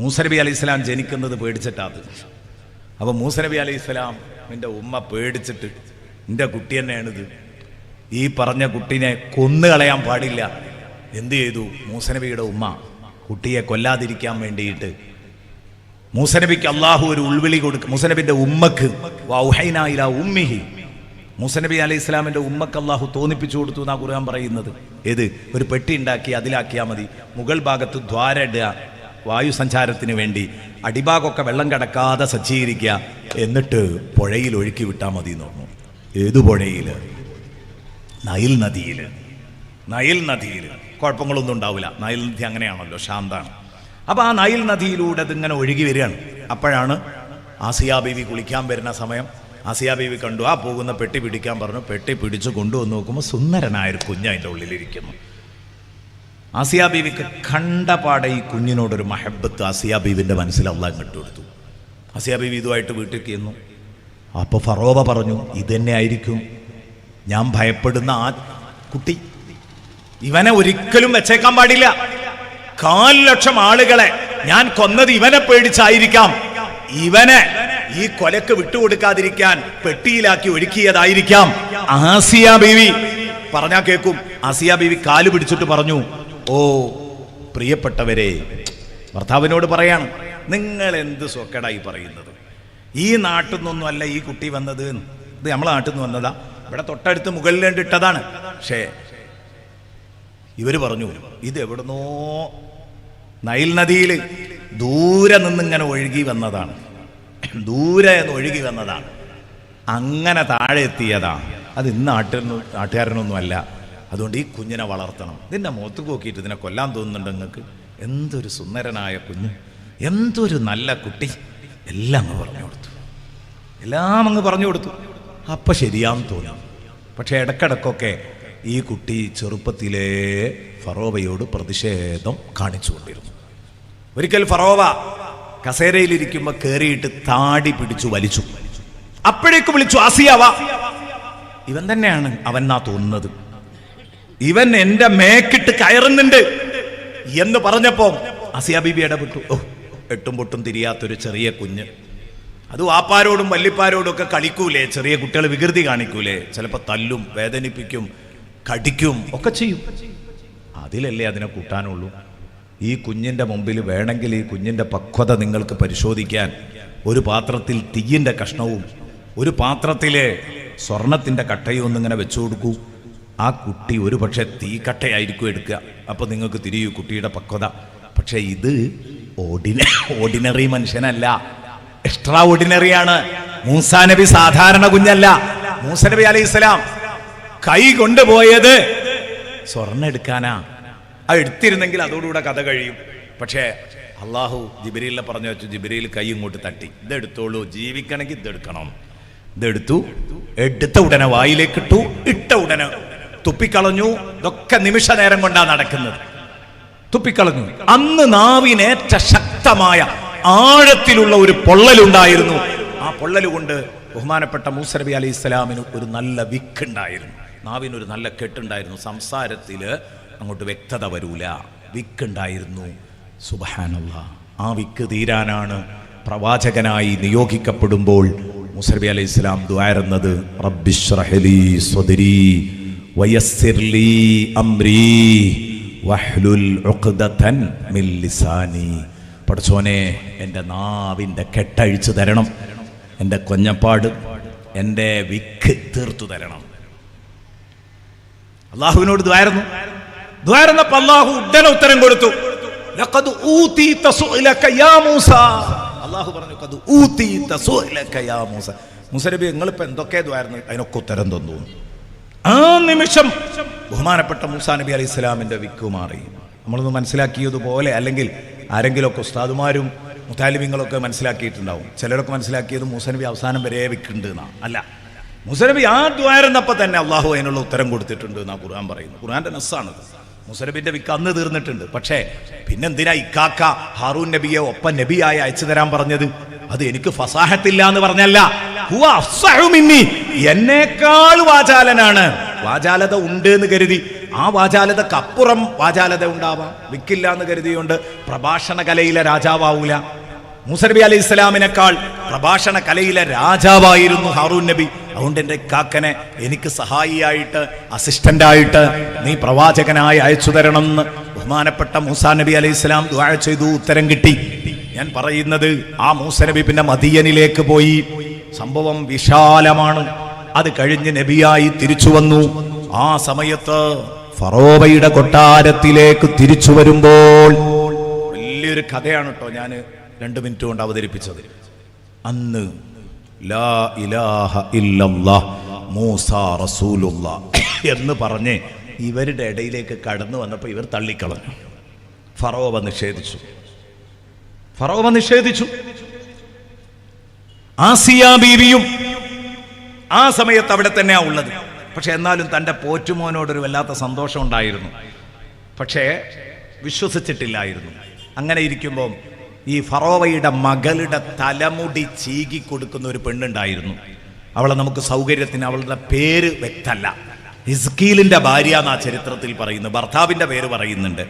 മൂസ നബി അലൈഹി സ്വലാം ജനിക്കുന്നത് പേടിച്ചിട്ടാത്. അപ്പോൾ മൂസ നബി അലൈഹി സ്വലാമിൻ്റെ ഉമ്മ പേടിച്ചിട്ട്, എൻ്റെ കുട്ടി തന്നെയാണിത്, ഈ പറഞ്ഞ കുട്ടീനെ കൊന്നുകളയാൻ പാടില്ല. എന്ത് ചെയ്തു? മൂസ നബിയുടെ ഉമ്മ കുട്ടിയെ കൊല്ലാതിരിക്കാൻ വേണ്ടിയിട്ട് മൂസ നബിക്ക് അള്ളാഹു ഒരു ഉൾവിളി കൊടുക്കും. മൂസ നബിൻ്റെ ഉമ്മക്ക് വൗഹൈനാ ഇലാ ഉമ്മിഹി, മൂസ നബി അലൈഹി ഇസ്ലാമിൻ്റെ ഉമ്മക്ക് അള്ളാഹു തോന്നിപ്പിച്ചു കൊടുത്തു എന്നാ ഖുർആൻ പറയുന്നത്. ഏത്? ഒരു പെട്ടി ഉണ്ടാക്കി അതിലാക്കിയാൽ മതി, മുകൾ ഭാഗത്ത് ദ്വാരമിടുക, വായു സഞ്ചാരത്തിന് വേണ്ടി അടിഭാഗമൊക്കെ വെള്ളം കടക്കാതെ സജ്ജീകരിക്കുക, എന്നിട്ട് പുഴയിൽ ഒഴുക്കി വിട്ടാൽ മതി എന്ന് പറഞ്ഞു. ഏതു പുഴയിൽ? നൈൽ നദിയിൽ. നൈൽ നദിയിൽ കുഴപ്പങ്ങളൊന്നും ഉണ്ടാവില്ല. നൈൽ നദി അങ്ങനെയാണല്ലോ, ശാന്താണ്. അപ്പോൾ ആ നൈൽ നദിയിലൂടെ അതിങ്ങനെ ഒഴുകി വരികയാണ്. അപ്പോഴാണ് ആസിയ ബീവി കുളിക്കാൻ വരുന്ന സമയം. ആസിയ ബീവി കണ്ടു, ആ പോകുന്ന പെട്ടി പിടിക്കാൻ പറഞ്ഞു. പെട്ടി പിടിച്ച് കൊണ്ടുവന്ന് നോക്കുമ്പോൾ സുന്ദരനായൊരു കുഞ്ഞ് അതിൻ്റെ ഉള്ളിലിരിക്കുന്നു. ആസിയ ബീവിക്ക് കണ്ടപാടെ ഈ കുഞ്ഞിനോടൊരു മഹബത്ത് ആസിയ ബീവിൻ്റെ മനസ്സിൽ അള്ളാഹ് ഇങ്ങോട്ട് കൊടുത്തു. ആസിയ ബീവി ഇതുമായിട്ട് വീട്ടിൽ ചെന്നു. അപ്പോൾ ഫറോവ പറഞ്ഞു, ഇതന്നെ ആയിരിക്കും ഞാൻ ഭയപ്പെടുന്ന ആ കുട്ടി. ഇവനെ ഒരിക്കലും വെച്ചേക്കാൻ പാടില്ല. 1,00,000 ആളുകളെ ഞാൻ കൊന്നത് ഇവനെ പേടിച്ചായിരിക്കാം. ഇവനെ ഈ കൊലക്ക് വിട്ടുകൊടുക്കാതിരിക്കാൻ പെട്ടിയിലാക്കി ഒഴുക്കിയതായിരിക്കാം. ആസിയ ബീവി പറഞ്ഞാ കേൾക്കും. ആസിയ ബീവി കാല് പിടിച്ചിട്ട് പറഞ്ഞു, ഓ പ്രിയപ്പെട്ടവരെ, ഭർത്താവിനോട് പറയാണ്, നിങ്ങൾ എന്ത് സൊക്കടായി പറയുന്നത്? ഈ നാട്ടിൽ നിന്നൊന്നും അല്ല ഈ കുട്ടി വന്നത്, ഇത് നമ്മളെ നാട്ടിൽ നിന്ന് വന്നതാ, ഇവിടെ തൊട്ടടുത്ത് മുകളിലേണ്ട് ഇട്ടതാണ്. പക്ഷേ ഇവര് പറഞ്ഞു, ഇത് എവിടുന്നോ നൈൽ നദിയിൽ ദൂരെ നിന്നിങ്ങനെ ഒഴുകി വന്നതാണ്, ദൂരെ നിന്ന് ഒഴുകി വന്നതാണ്, അങ്ങനെ താഴെ എത്തിയതാണ്. അത് ഇന്ന് നാട്ടുകാരനൊന്നും അല്ല. അതുകൊണ്ട് ഈ കുഞ്ഞിനെ വളർത്തണം. ഇതിൻ്റെ മുഖത്ത് നോക്കിയിട്ട് ഇതിനെ കൊല്ലാൻ തോന്നുന്നുണ്ട് നിങ്ങൾക്ക്? എന്തൊരു സുന്ദരനായ കുഞ്ഞ്, എന്തൊരു നല്ല കുട്ടി. എല്ലാം അങ്ങ് പറഞ്ഞു കൊടുത്തു, എല്ലാം അങ്ങ് പറഞ്ഞു കൊടുത്തു. അപ്പം ശരിയാന്ന് തോന്നി. പക്ഷെ ഇടക്കിടക്കൊക്കെ ഈ കുട്ടി ചെറുപ്പത്തിലേ ഫറോവയോട് പ്രതിഷേധം കാണിച്ചുകൊണ്ടിരുന്നു. ഒരിക്കൽ ഫറോവ കസേരയിലിരിക്കുമ്പോൾ കയറിയിട്ട് താടി പിടിച്ചു വലിച്ചു. അപ്പോഴേക്ക് വിളിച്ചു, ആസിയാവ. ഇവൻ തന്നെയാണ് അവൻ എന്നാ തോന്നുന്നത്, ഇവൻ എന്റെ മേക്കിട്ട് കയറുന്നുണ്ട് എന്ന് പറഞ്ഞപ്പോ ആസിയ ബീബി ഇടപെട്ടു. ഓ, എട്ടും പൊട്ടും തിരിയാത്തൊരു ചെറിയ കുഞ്ഞ്, അത് വാപ്പാരോടും വല്ലിപ്പാരോടും ഒക്കെ കളിക്കൂലേ, ചെറിയ കുട്ടികൾ വികൃതി കാണിക്കൂലേ, ചിലപ്പോൾ തല്ലും, വേദനിപ്പിക്കും, കടിക്കും ഒക്കെ ചെയ്യും. അതിലല്ലേ അതിനെ കൂട്ടാനുള്ളൂ. ഈ കുഞ്ഞിൻ്റെ മുമ്പിൽ വേണമെങ്കിൽ ഈ കുഞ്ഞിൻ്റെ പക്വത നിങ്ങൾക്ക് പരിശോധിക്കാൻ ഒരു പാത്രത്തിൽ തീയിൻ്റെ കഷ്ണവും ഒരു പാത്രത്തിലെ സ്വർണത്തിൻ്റെ കട്ടയും ഒന്നിങ്ങനെ വെച്ചു കൊടുക്കൂ. ആ കുട്ടി ഒരു പക്ഷേ തീക്കട്ടയായിരിക്കും എടുക്കുക. അപ്പോൾ നിങ്ങൾക്ക് തിരിയൂ കുട്ടിയുടെ പക്വത. പക്ഷേ ഇത് ഓർഡിനറി മനുഷ്യനല്ല, എക്സ്ട്രാ ഓർഡിനറിയാണ്. മൂസാ നബി സാധാരണ കുഞ്ഞല്ല. മൂസാ നബി അലൈഹി സ്വലാം കൈ കൊണ്ടുപോയത് സ്വർണ്ണം എടുക്കാനാ. അത് എടുത്തിരുന്നെങ്കിൽ അതോടുകൂടെ കഥ കഴിയും. പക്ഷേ അള്ളാഹു ജിബ്രീലിനെ പറഞ്ഞു വെച്ചു. ജിബ്രീൽ കൈ ഇങ്ങോട്ട് തട്ടി, ഇതെടുത്തോളൂ, ജീവിക്കണമെങ്കിൽ ഇതെടുക്കണം. ഇതെടുത്തു. എടുത്ത ഉടനെ വായിലേക്ക് ഇട്ടു, ഇട്ട ഉടനെ തുപ്പിക്കളഞ്ഞു. ഇതൊക്കെ നിമിഷ നേരം കൊണ്ടാണ് നടക്കുന്നത്. തുപ്പിക്കളഞ്ഞു. അന്ന് നാവിനേറ്റ ശക്തമായ ആഴത്തിലുള്ള ഒരു പൊള്ളലുണ്ടായിരുന്നു. ആ പൊള്ളൽ കൊണ്ട് ബഹുമാനപ്പെട്ട മൂസ നബി അലൈഹി സ്വലാമിന് ഒരു നല്ല വിക്കുണ്ടായിരുന്നു. നാവിനൊരു നല്ല കെട്ടുണ്ടായിരുന്നു. സംസാരത്തിൽ അങ്ങോട്ട് വ്യക്തത വരൂല, വിക്കുണ്ടായിരുന്നു. സുബ്ഹാനല്ലാഹ്. ആ വിക്ക് തീരാനാണ് പ്രവാചകനായി നിയോഗിക്കപ്പെടുമ്പോൾ മൂസ നബി അലൈഹി സ്വലാം ദുആയിരുന്നത്, റബ്ബിശ്റഹ് ലീ സ്വദ്രീ വയസ്സിർ ലീ അംരീ വഹ്ലുൽ ഉഖ്ദതൻ മിൻ ലിസാനി. പടച്ചോനെ, എൻ്റെ നാവിൻ്റെ കെട്ടഴിച്ചു തരണം, എൻ്റെ കൊഞ്ഞപ്പാട്, എൻ്റെ വിക്ക് തീർത്തു തരണം. അള്ളാഹുവിനോട് ദ്വാരുന്നു. ദ്വാരുന്നപ്പോൾ അള്ളാഹു ഉടനെ ഉത്തരം കൊടുത്തു. അള്ളാഹു പറഞ്ഞു ഖദ് ഊതീത സുഅലക യാ മൂസ. മൂസ നബി നിങ്ങളിപ്പോൾ എന്തൊക്കെ ദ്വായിരുന്നു അതിനൊക്കെ ഉത്തരം തന്നു. ആ നിമിഷം ബഹുമാനപ്പെട്ട മൂസാ നബി അലൈഹി സ്വലാമിൻ്റെ വിക്കു മാറി. നമ്മളൊന്ന് മനസ്സിലാക്കിയതുപോലെ, അല്ലെങ്കിൽ ആരെങ്കിലുമൊക്കെ ഉസ്താദുമാരും മുതാലിബിങ്ങളൊക്കെ മനസ്സിലാക്കിയിട്ടുണ്ടാവും. ചിലരൊക്കെ മനസ്സിലാക്കിയത് മൂസാ നബി അവസാനം വരെ വിക്കുണ്ട് എന്നാണ്. അല്ല, മൂസാ നബി ആ ദ്വാരുന്നപ്പോൾ തന്നെ അള്ളാഹു അതിനുള്ള ഉത്തരം കൊടുത്തിട്ടുണ്ട് എന്നാണ് ഖുർആൻ പറയുന്നത്. ഖുർആന്റെ നസ്സാണത്. മൂസാ നബിന്റെ വിക്ക് അന്ന് തീർന്നിട്ടുണ്ട്. പക്ഷേ പിന്നെന്തിനാ ഇക്കാക്ക ഹാറൂൻ നബിയെ ഒപ്പം നബിയായി അയച്ചു തരാൻ പറഞ്ഞത്? അത് എനിക്ക് ഫസാഹത്തില്ല എന്ന് പറഞ്ഞല്ല, ഹുവ അഫ്സഹു മിന്നി, എന്നേക്കാൾ വാചാലനാണ്. വാചാലത ഉണ്ട് എന്ന് കരുതി ആ വാചാലതക്കപ്പുറം വാചാലത ഉണ്ടാവാം. വിക്കില്ല എന്ന് കരുതിയുകൊണ്ട് പ്രഭാഷണ കലയിലെ രാജാവൂല. മൂസാ നബി അലൈഹി ഇസ്ലാമിനേക്കാൾ പ്രഭാഷണ കലയിലെ രാജാവായിരുന്നു ഹാറൂൻ നബി. അതുകൊണ്ട് എൻ്റെ കാക്കനെ എനിക്ക് സഹായിയായിട്ട്, അസിസ്റ്റന്റായിട്ട് നീ പ്രവാചകനായി അയച്ചു തരണം എന്ന് ബഹുമാനപ്പെട്ട മൂസാ നബി അലൈഹി ഇസ്ലാം ദുആ ചെയ്തു. ഉത്തരം കിട്ടി. ഞാൻ പറയുന്നത്, ആ മൂസാ നബി പിന്നെ മദിയനിലേക്ക് പോയി. സംഭവം വിശാലമാണ്. അത് കഴിഞ്ഞ് നബിയായി തിരിച്ചു വന്നു. ആ സമയത്ത് ഫറോവയുടെ കൊട്ടാരത്തിലേക്ക് തിരിച്ചു വരുമ്പോൾ വലിയൊരു കഥയാണ് കേട്ടോ ഞാൻ 2 മിനിറ്റ് കൊണ്ട് അവതരിപ്പിച്ചത്. അന്ന് ലാ ഇലാഹ ഇല്ലല്ലാഹ് മൂസാ റസൂലുള്ളാഹ് എന്ന് പറഞ്ഞ് ഇവരുടെ ഇടയിലേക്ക് കടന്നു വന്നപ്പോൾ ഇവർ തള്ളിക്കളഞ്ഞു. ഫറോവ നിഷേധിച്ചു. ആസിയ ബീവിയും ആ സമയത്ത് അവിടെ തന്നെയാ ഉള്ളത്. പക്ഷെ എന്നാലും തൻ്റെ പോറ്റുമോനോടൊരു വല്ലാത്ത സന്തോഷം ഉണ്ടായിരുന്നു. പക്ഷേ വിശ്വസിച്ചിട്ടില്ലായിരുന്നു. അങ്ങനെ ഇരിക്കുമ്പോൾ ഈ ഫറോവയുടെ മകളുടെ തലമുടി ചീകി കൊടുക്കുന്ന ഒരു പെണ്ണുണ്ടായിരുന്നു. അവളെ നമുക്ക് സൗകര്യത്തിന്, അവളുടെ പേര് വ്യക്തമല്ല, ഹിസ്കീലിന്റെ ഭാര്യ എന്നാ ചരിത്രത്തിൽ പറയുന്നത്. ഭർത്താവിന്റെ പേര് പറയുന്നുണ്ട്.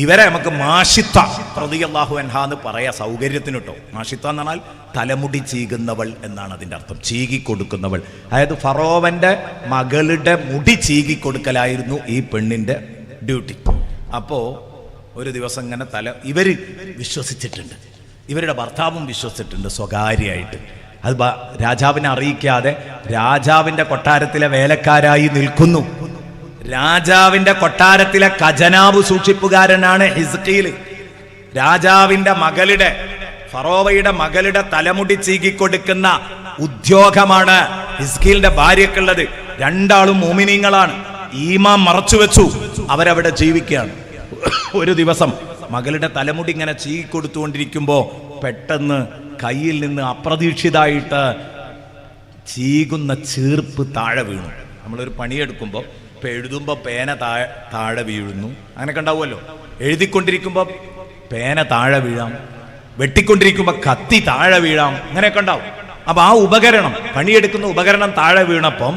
ഇവരെ നമുക്ക് മാഷിത്ത റളിയല്ലാഹു അൻഹാ എന്ന് പറയാ സൗകര്യത്തിന് കേട്ടോ. മാഷിത്ത എന്ന് പറഞ്ഞാൽ തലമുടി ചീകുന്നവൾ എന്നാണ് അതിൻ്റെ അർത്ഥം. ചീകി കൊടുക്കുന്നവൾ, അതായത് ഫറോവന്റെ മകളുടെ മുടി ചീകി കൊടുക്കലായിരുന്നു ഈ പെണ്ണിന്റെ ഡ്യൂട്ടി. അപ്പോൾ ഒരു ദിവസം ഇങ്ങനെ ഇവര് വിശ്വസിച്ചിട്ടുണ്ട്, ഇവരുടെ ഭർത്താവും വിശ്വസിച്ചിട്ടുണ്ട് സ്വകാര്യമായിട്ട്. അത് രാജാവിനെ അറിയിക്കാതെ രാജാവിന്റെ കൊട്ടാരത്തിലെ വേലക്കാരായി നിൽക്കുന്നു. രാജാവിന്റെ കൊട്ടാരത്തിലെ ഖജനാവ് സൂക്ഷിപ്പുകാരനാണ് ഹിസ്കീൽ. രാജാവിന്റെ മകളുടെ, ഫറോവയുടെ മകളുടെ തലമുടി ചീകിക്കൊടുക്കുന്ന ഉദ്യോഗമാണ് ഹിസ്കീലിന്റെ ഭാര്യക്കുള്ളത്. രണ്ടാളും മുഅ്മിനീങ്ങളാണ്. ഈമാൻ മറച്ചുവെച്ചു അവരവിടെ ജീവിക്കുകയാണ്. ഒരു ദിവസം മകളുടെ തലമുടി ഇങ്ങനെ ചീകിക്കൊടുത്തുകൊണ്ടിരിക്കുമ്പോൾ പെട്ടെന്ന് കയ്യിൽ നിന്ന് അപ്രതീക്ഷിതമായിട്ട് ചീകുന്ന ചീർപ്പ് താഴെ വീണു. നമ്മളൊരു പണിയെടുക്കുമ്പോൾ ഇപ്പം എഴുതുമ്പോൾ പേന താഴെ വീഴുന്നു, അങ്ങനെയൊക്കെ ഉണ്ടാവുമല്ലോ. എഴുതിക്കൊണ്ടിരിക്കുമ്പോൾ പേന താഴെ വീഴാം, വെട്ടിക്കൊണ്ടിരിക്കുമ്പോൾ കത്തി താഴെ വീഴാം, അങ്ങനെയൊക്കെ ഉണ്ടാവും. അപ്പം ആ ഉപകരണം, പണിയെടുക്കുന്ന ഉപകരണം താഴെ വീണപ്പം,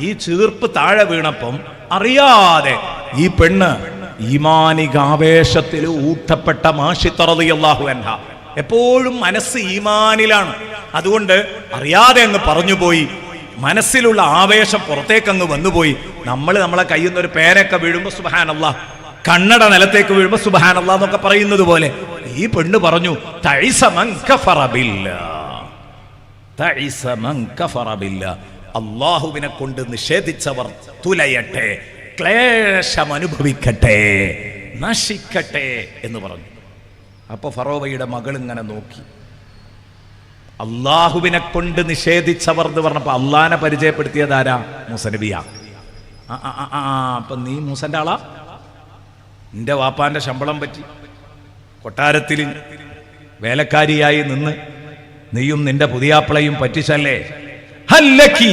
ഈ ചീർപ്പ് താഴെ വീണപ്പം അറിയാതെ ഈ പെണ്ണ് ഈമാനികാവേശത്തിൽ ഊട്ടപ്പെട്ട മാഷിത്ത റളിയല്ലാഹു അൻഹ, എപ്പോഴും മനസ്സ് ഈമാനിലാണ്. അതുകൊണ്ട് അറിയാതെ അങ്ങ് പറഞ്ഞുപോയി. മനസ്സിലുള്ള ആവേശം പുറത്തേക്ക് അങ്ങ് വന്നുപോയി. നമ്മളെ കയ്യിൽ നിന്ന് ഒരു പേനൊക്കെ വീഴുമ്പോൾ സുബ്ഹാനല്ലാഹ്, കണ്ണട നിലത്തേക്ക് വീഴുമ്പോൾ സുബ്ഹാനല്ലാഹ് എന്നൊക്കെ പറയുന്നത് പോലെ ഈ പെണ്ണ് പറഞ്ഞു, തഇസ മൻ കഫറ ബില്ലാഹ്, അല്ലാഹുവിനെ കൊണ്ട് നിഷേധിച്ചവർ തുലയട്ടെ, ക്ലേശം അനുഭവിക്കട്ടെ, നശിക്കട്ടെ എന്ന് പറഞ്ഞു. അപ്പൊ ഫറോവയുടെ മകൾ ഇങ്ങനെ നോക്കി. അള്ളാഹുവിനെ കൊണ്ട് നിഷേധിച്ചവർ എന്ന് പറഞ്ഞപ്പോ അള്ളാഹിനെ പരിചയപ്പെടുത്തിയതാരാ? മൂസ നബിയാ. അപ്പൊ നീ മൂസന്റെ ആളാ? നിന്റെ വാപ്പാന്റെ ശമ്പളം പറ്റി കൊട്ടാരത്തിൽ വേലക്കാരിയായി നിന്ന് നീയും നിന്റെ പുതിയാപ്പിളയും പറ്റിച്ചല്ലേ? ഹല്ലക്കി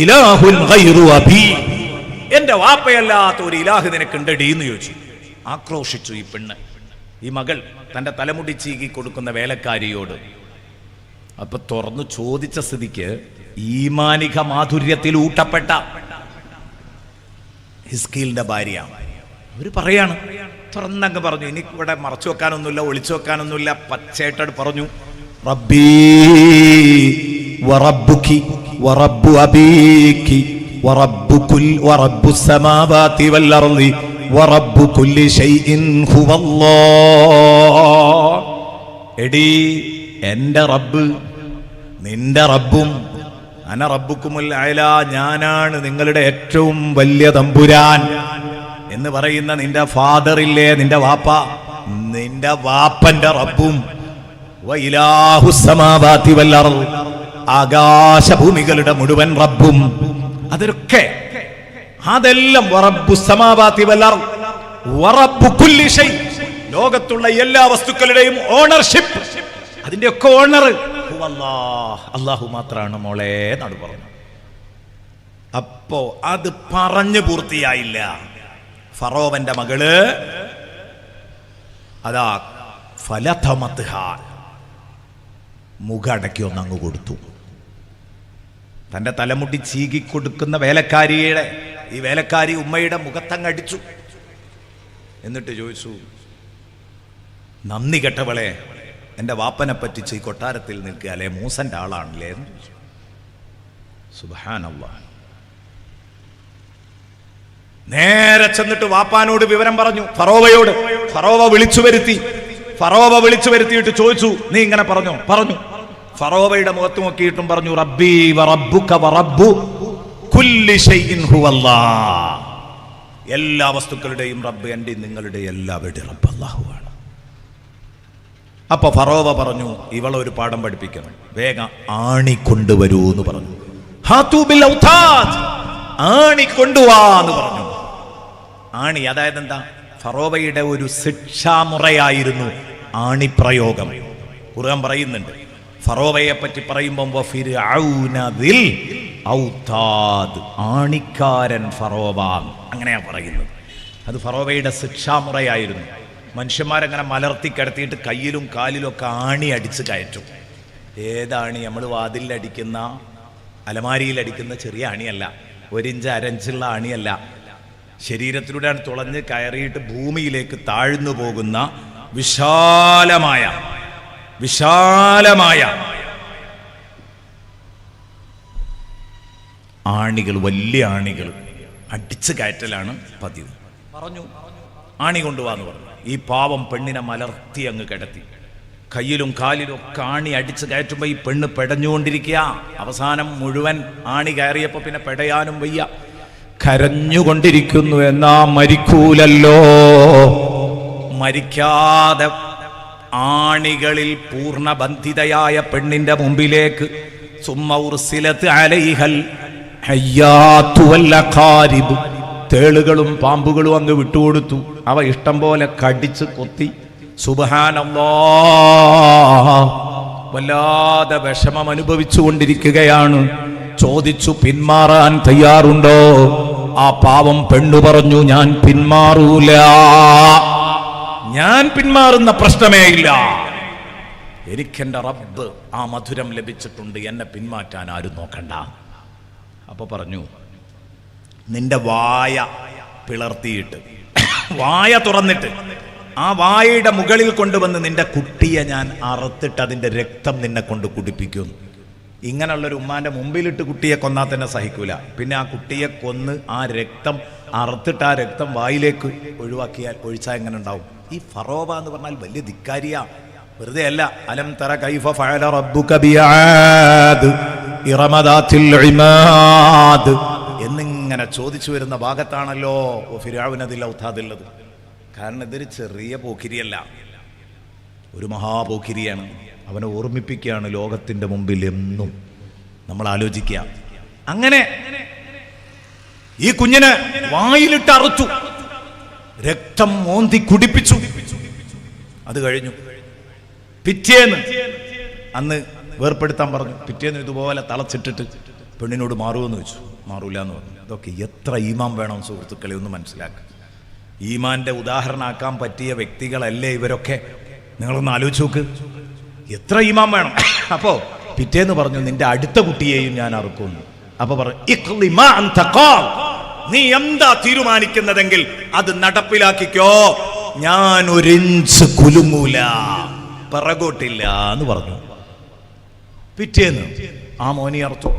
ഇലാഹുൻ ഗൈറു അബീ, എന്റെ വാപ്പയല്ലാത്ത ഒരു ഇലാഹ് നിനക്കുണ്ടടി എന്ന് ചോദിച്ചു. ആക്രോശിച്ചു ഈ പെണ്ണ്, ഈ മകൾ തന്റെ തലമുടി ചീകി കൊടുക്കുന്ന വേലക്കാരിയോട്. അപ്പൊ തുറന്നു ചോദിച്ച സ്ഥിതിക്ക് ഈമാനിക മാധുര്യത്തിൽ ഊട്ടപ്പെട്ട ഹിസ്കീലിന്റെ ഭാര്യ അവര് പറയാണ്, തുറന്നങ്ങ് പറഞ്ഞു. ഇനി ഇവിടെ മറച്ചു വെക്കാനൊന്നുമില്ല, ഒളിച്ചു വെക്കാനൊന്നുമില്ല. പച്ചയായിട്ട് പറഞ്ഞു, റബ്ബീ വറബ്ബുകി വറബ്ബു അബീകി വറബ്ബു സമാവാതി വൽ അർളി വറബ്ബു കുല്ലി ഷൈഇൻ ഹുവല്ലാഹ്. എടീ എൻ്റെ റബ്ബ് നിന്റെ റബ്ബും, അന റബ്ബുക്കുമുൽ അഅല, ഞാനാണ് നിങ്ങളുടെ ഏറ്റവും വലിയ തമ്പുരാൻ എന്ന് പറയുന്ന നിന്റെ ഫാദർ ഇല്ലേ, നിന്റെ വാപ്പ, നിന്റെ വാപ്പന്റെ റബ്ബും വഇലാഹുസ് സമാവാതി വൽ അർദ്, ആകാശഭൂമികളുടെ മുഴുവൻ റബ്ബും. അതൊക്കെ അതെല്ലാം വറബ്ബുസ് സമാവാതി വൽ അർദ് വറബ്ബു കുല്ലി ഷൈ, ലോകത്തുള്ള എല്ലാ വസ്തുക്കളുടെയും ഓണർഷിപ്പ്, അതിന്റെ ഒക്കെ ഓണർ അല്ലാഹു മാത്രമാണ് മോളെ എന്നാണ് പറഞ്ഞു. അപ്പോ അത് പറഞ്ഞു പൂർത്തിയായില്ല. ഫറോവന്റെ മകള് അതാ ഫലതമത്ഹാൻ, മുഖടക്കി ഒന്നങ്ങ് കൊടുത്തു. തന്റെ തലമുടി ചീകി കൊടുക്കുന്ന വേലക്കാരിയുടെ ഈ വേലക്കാരി ഉമ്മയുടെ മുഖത്തങ്ങടിച്ചു. എന്നിട്ട് ചോദിച്ചു, നന്ദി കെട്ടവളെ, എൻ്റെ വാപ്പനെ പറ്റിച്ച് ഈ കൊട്ടാരത്തിൽ നിൽക്കുക അല്ലേ, മൂസന്റെ ആളാണല്ലേ എന്ന് ചോദിച്ചു. സുബ്ഹാനല്ലാഹ്. നേരെ ചെന്നിട്ട് വാപ്പാനോട് വിവരം പറഞ്ഞു, ഫറോവയോട്. ഫറോവ വിളിച്ചു വരുത്തിയിട്ട് ചോദിച്ചു, നീ ഇങ്ങനെ പറഞ്ഞു? ഫറോവയുടെ മുഖത്ത് നോക്കിയിട്ടും പറഞ്ഞു, റബ്ബി വറബ്ബുക വറബ്ബു കുല്ലി ഷൈഇൻ ഹുവല്ലാഹ്, എല്ലാ വസ്തുക്കളുടെയും റബ്ബ് എൻ്റെ നിങ്ങളുടെ എല്ലാവരുടെയും റബ്ബ് അല്ലാഹുവാണ്. അപ്പൊ ഫറോവ പറഞ്ഞു, ഇവളൊരു പാഠം പഠിപ്പിക്കണം, വേഗം ആണി കൊണ്ടുവരൂ എന്ന് പറഞ്ഞു. ഹാതു ബിൽ ഔതാദ്, ആണി കൊണ്ടുവാന്ന് പറഞ്ഞു. ആണി അതായത് എന്താ? ഫറോവയുടെ ഒരു ശിക്ഷാമുറയായിരുന്നു ആണിപ്രയോഗം. ഖുർആൻ പറയുന്നുണ്ട്, ഫറോവയെ പറ്റി പറയുമ്പോൾ ആണിക്കാരൻ ഫറോവ, അങ്ങനെയാ പറയുന്നത്. അത് ഫറോവയുടെ ശിക്ഷാമുറയായിരുന്നു. മനുഷ്യന്മാരങ്ങനെ മലർത്തി കിടത്തിയിട്ട് കയ്യിലും കാലിലും ഒക്കെ ആണി അടിച്ച് കയറ്റും. ഏതാണി? നമ്മൾ വാതിലടിക്കുന്ന, അലമാരിയിലടിക്കുന്ന ചെറിയ ആണിയല്ല, 1 ഇഞ്ച് 1.5 ഇഞ്ചുള്ള ആണിയല്ല. ശരീരത്തിലൂടെയാണ് തുളഞ്ഞ് കയറിയിട്ട് ഭൂമിയിലേക്ക് താഴ്ന്നു പോകുന്ന വിശാലമായ ആണികൾ, വലിയ ആണികൾ അടിച്ചു കയറ്റലാണ് പതിവ്. പറഞ്ഞു, ആണി കൊണ്ടുപോകാന്ന് പറഞ്ഞു. ഈ പാവം പെണ്ണിനെ മലർത്തി അങ്ങ് കിടത്തി. കയ്യിലും കാലിലും ഒക്കെ ആണി അടിച്ചു കയറ്റുമ്പോൾ ഈ പെണ്ണ് പെടഞ്ഞുകൊണ്ടിരിക്കുക. അവസാനം മുഴുവൻ ആണി കയറിയപ്പോൾ പിന്നെ പെടയാനും വയ്യ, കരഞ്ഞുകൊണ്ടിരിക്കുന്നു. എന്നാ മരിക്കൂലല്ലോ. മരിക്കാതെ ആണികളിൽ പൂർണ്ണബന്ധിതയായ പെണ്ണിന്റെ മുമ്പിലേക്ക് സുമ്മ ഉർസിലത്ത് അലൈഹൽ ഹയ്യാതു വൽ അഖാരിബ്, തേളുകളും പാമ്പുകളും അങ്ങ് വിട്ടുകൊടുത്തു. അവ ഇഷ്ടം പോലെ കടിച്ച് കൊത്തി. സുബ്ഹാനല്ലാഹ്, വല്ലാതെ വിഷമം അനുഭവിച്ചു കൊണ്ടിരിക്കുകയാണ്. ചോദിച്ചു, പിന്മാറാൻ തയ്യാറുണ്ടോ? ആ പാവം പെണ്ണു പറഞ്ഞു, ഞാൻ പിന്മാറൂല, ഞാൻ പിന്മാറുന്ന പ്രശ്നമേ ഇല്ല. എനിക്കെന്റെ റബ്ബ് ആ മധുരം ലഭിച്ചിട്ടുണ്ട്, എന്നെ പിന്മാറ്റാൻ ആരും നോക്കണ്ട. അപ്പൊ പറഞ്ഞു, നിന്റെ വായ പിളർത്തിയിട്ട്, വായ തുറന്നിട്ട് ആ വായയുടെ മുകളിൽ കൊണ്ടുവന്ന് നിന്റെ കുട്ടിയെ ഞാൻ അറുത്തിട്ട് അതിന്റെ രക്തം നിന്നെ കൊണ്ട് കുടിപ്പിക്കും. ഇങ്ങനെയുള്ളൊരു ഉമ്മാന്റെ മുമ്പിലിട്ട് കുട്ടിയെ കൊന്നാൽ തന്നെ സഹിക്കൂല. പിന്നെ ആ കുട്ടിയെ കൊന്ന് ആ രക്തം അറുത്തിട്ട് ആ രക്തം വായിലേക്ക് ഒഴിച്ചാൽ എങ്ങനെ ഉണ്ടാവും? ഈ ഫറോവ എന്ന് പറഞ്ഞാൽ വലിയ ധിക്കാരിയാ, വെറുതെ അല്ല. അലം തറ കൈഫ ഫഅല റബ്ബുക ബിആദ് ഇറമദാത്തിൽ ഇമാദ് എന്നിങ്ങനെ ചോദിച്ചു വരുന്ന ഭാഗത്താണല്ലോ ഫിർഔനദിൽ ഔതാദുള്ളത്. കാരണം ഇതൊരു ചെറിയ പോക്കിരിയല്ല, ഒരു മഹാപോക്കിരിയാണ്. അവനെ ഓർമ്മിപ്പിക്കുകയാണ് ലോകത്തിന്റെ മുമ്പിൽ എന്നും. നമ്മൾ ആലോചിക്കുക, അങ്ങനെ ഈ കുഞ്ഞിനെ വായിലിട്ട് അറുത്തു, രക്തം മോന്തി കുടിപ്പിച്ചു. അത് കഴിഞ്ഞു. പിറ്റേന്ന് അന്ന് വേർപ്പെടുത്താൻ പറഞ്ഞു. പിറ്റേന്ന് ഇതുപോലെ തളച്ചിട്ടിട്ട് പെണ്ണിനോട് മാറുമെന്ന് വെച്ചു. മാറൂല എന്ന് പറഞ്ഞു. ഇതൊക്കെ എത്ര ഈമാൻ വേണം സുഹൃത്തുക്കളെ, ഒന്ന് മനസ്സിലാക്കുക. ഈമാന്റെ ഉദാഹരണമാക്കാൻ പറ്റിയ വ്യക്തികളല്ലേ ഇവരൊക്കെ? നിങ്ങളൊന്ന് ആലോചിച്ച് നോക്ക്, എത്ര ഈമാൻ വേണം. അപ്പോ പിറ്റേന്ന് പറഞ്ഞു, നിന്റെ അടുത്ത കുട്ടിയെയും ഞാൻ അറുക്കുന്നു. അപ്പൊ പറഞ്ഞു, നീ എന്താ തീരുമാനിക്കുന്നതെങ്കിൽ അത് നടപ്പിലാക്കിക്കോ, ഞാൻ 1 ഇഞ്ച് കുലുങ്ങൂല, പിറകോട്ടില്ല എന്ന് പറഞ്ഞു. പിറ്റേന്ന് ആ മോനെ അറുത്തു.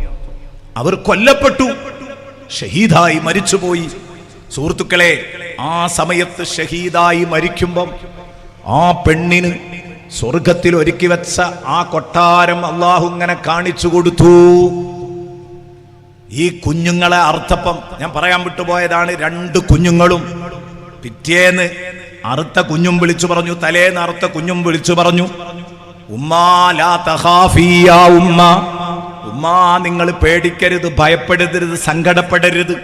അവർ കൊല്ലപ്പെട്ടു, ഷഹീദായി മരിച്ചുപോയി. സുഹൃത്തുക്കളെ, ആ സമയത്ത് ഷഹീദായി മരിക്കുമ്പം ആ പെണ്ണിന് സ്വർഗത്തിൽ ഒരുക്കി വെച്ച ആ കൊട്ടാരം അള്ളാഹു ഇങ്ങനെ കാണിച്ചു കൊടുത്തു. ഈ കുഞ്ഞുങ്ങളെ അറുത്തപ്പം ഞാൻ പറയാൻ വിട്ടുപോയതാണ്, 2 കുഞ്ഞുങ്ങളും പിറ്റേന്ന് അറുത്ത കുഞ്ഞും വിളിച്ചു പറഞ്ഞു, തലേന്ന് അറുത്ത കുഞ്ഞും വിളിച്ചു പറഞ്ഞു, ഉമ്മാ ലാ തഖാഫി യാ ഉമ്മ, ഉമ്മാ നിങ്ങൾ പേടിക്കരുത്, ഭയപ്പെടരുത്, സങ്കടപ്പെടരുത്.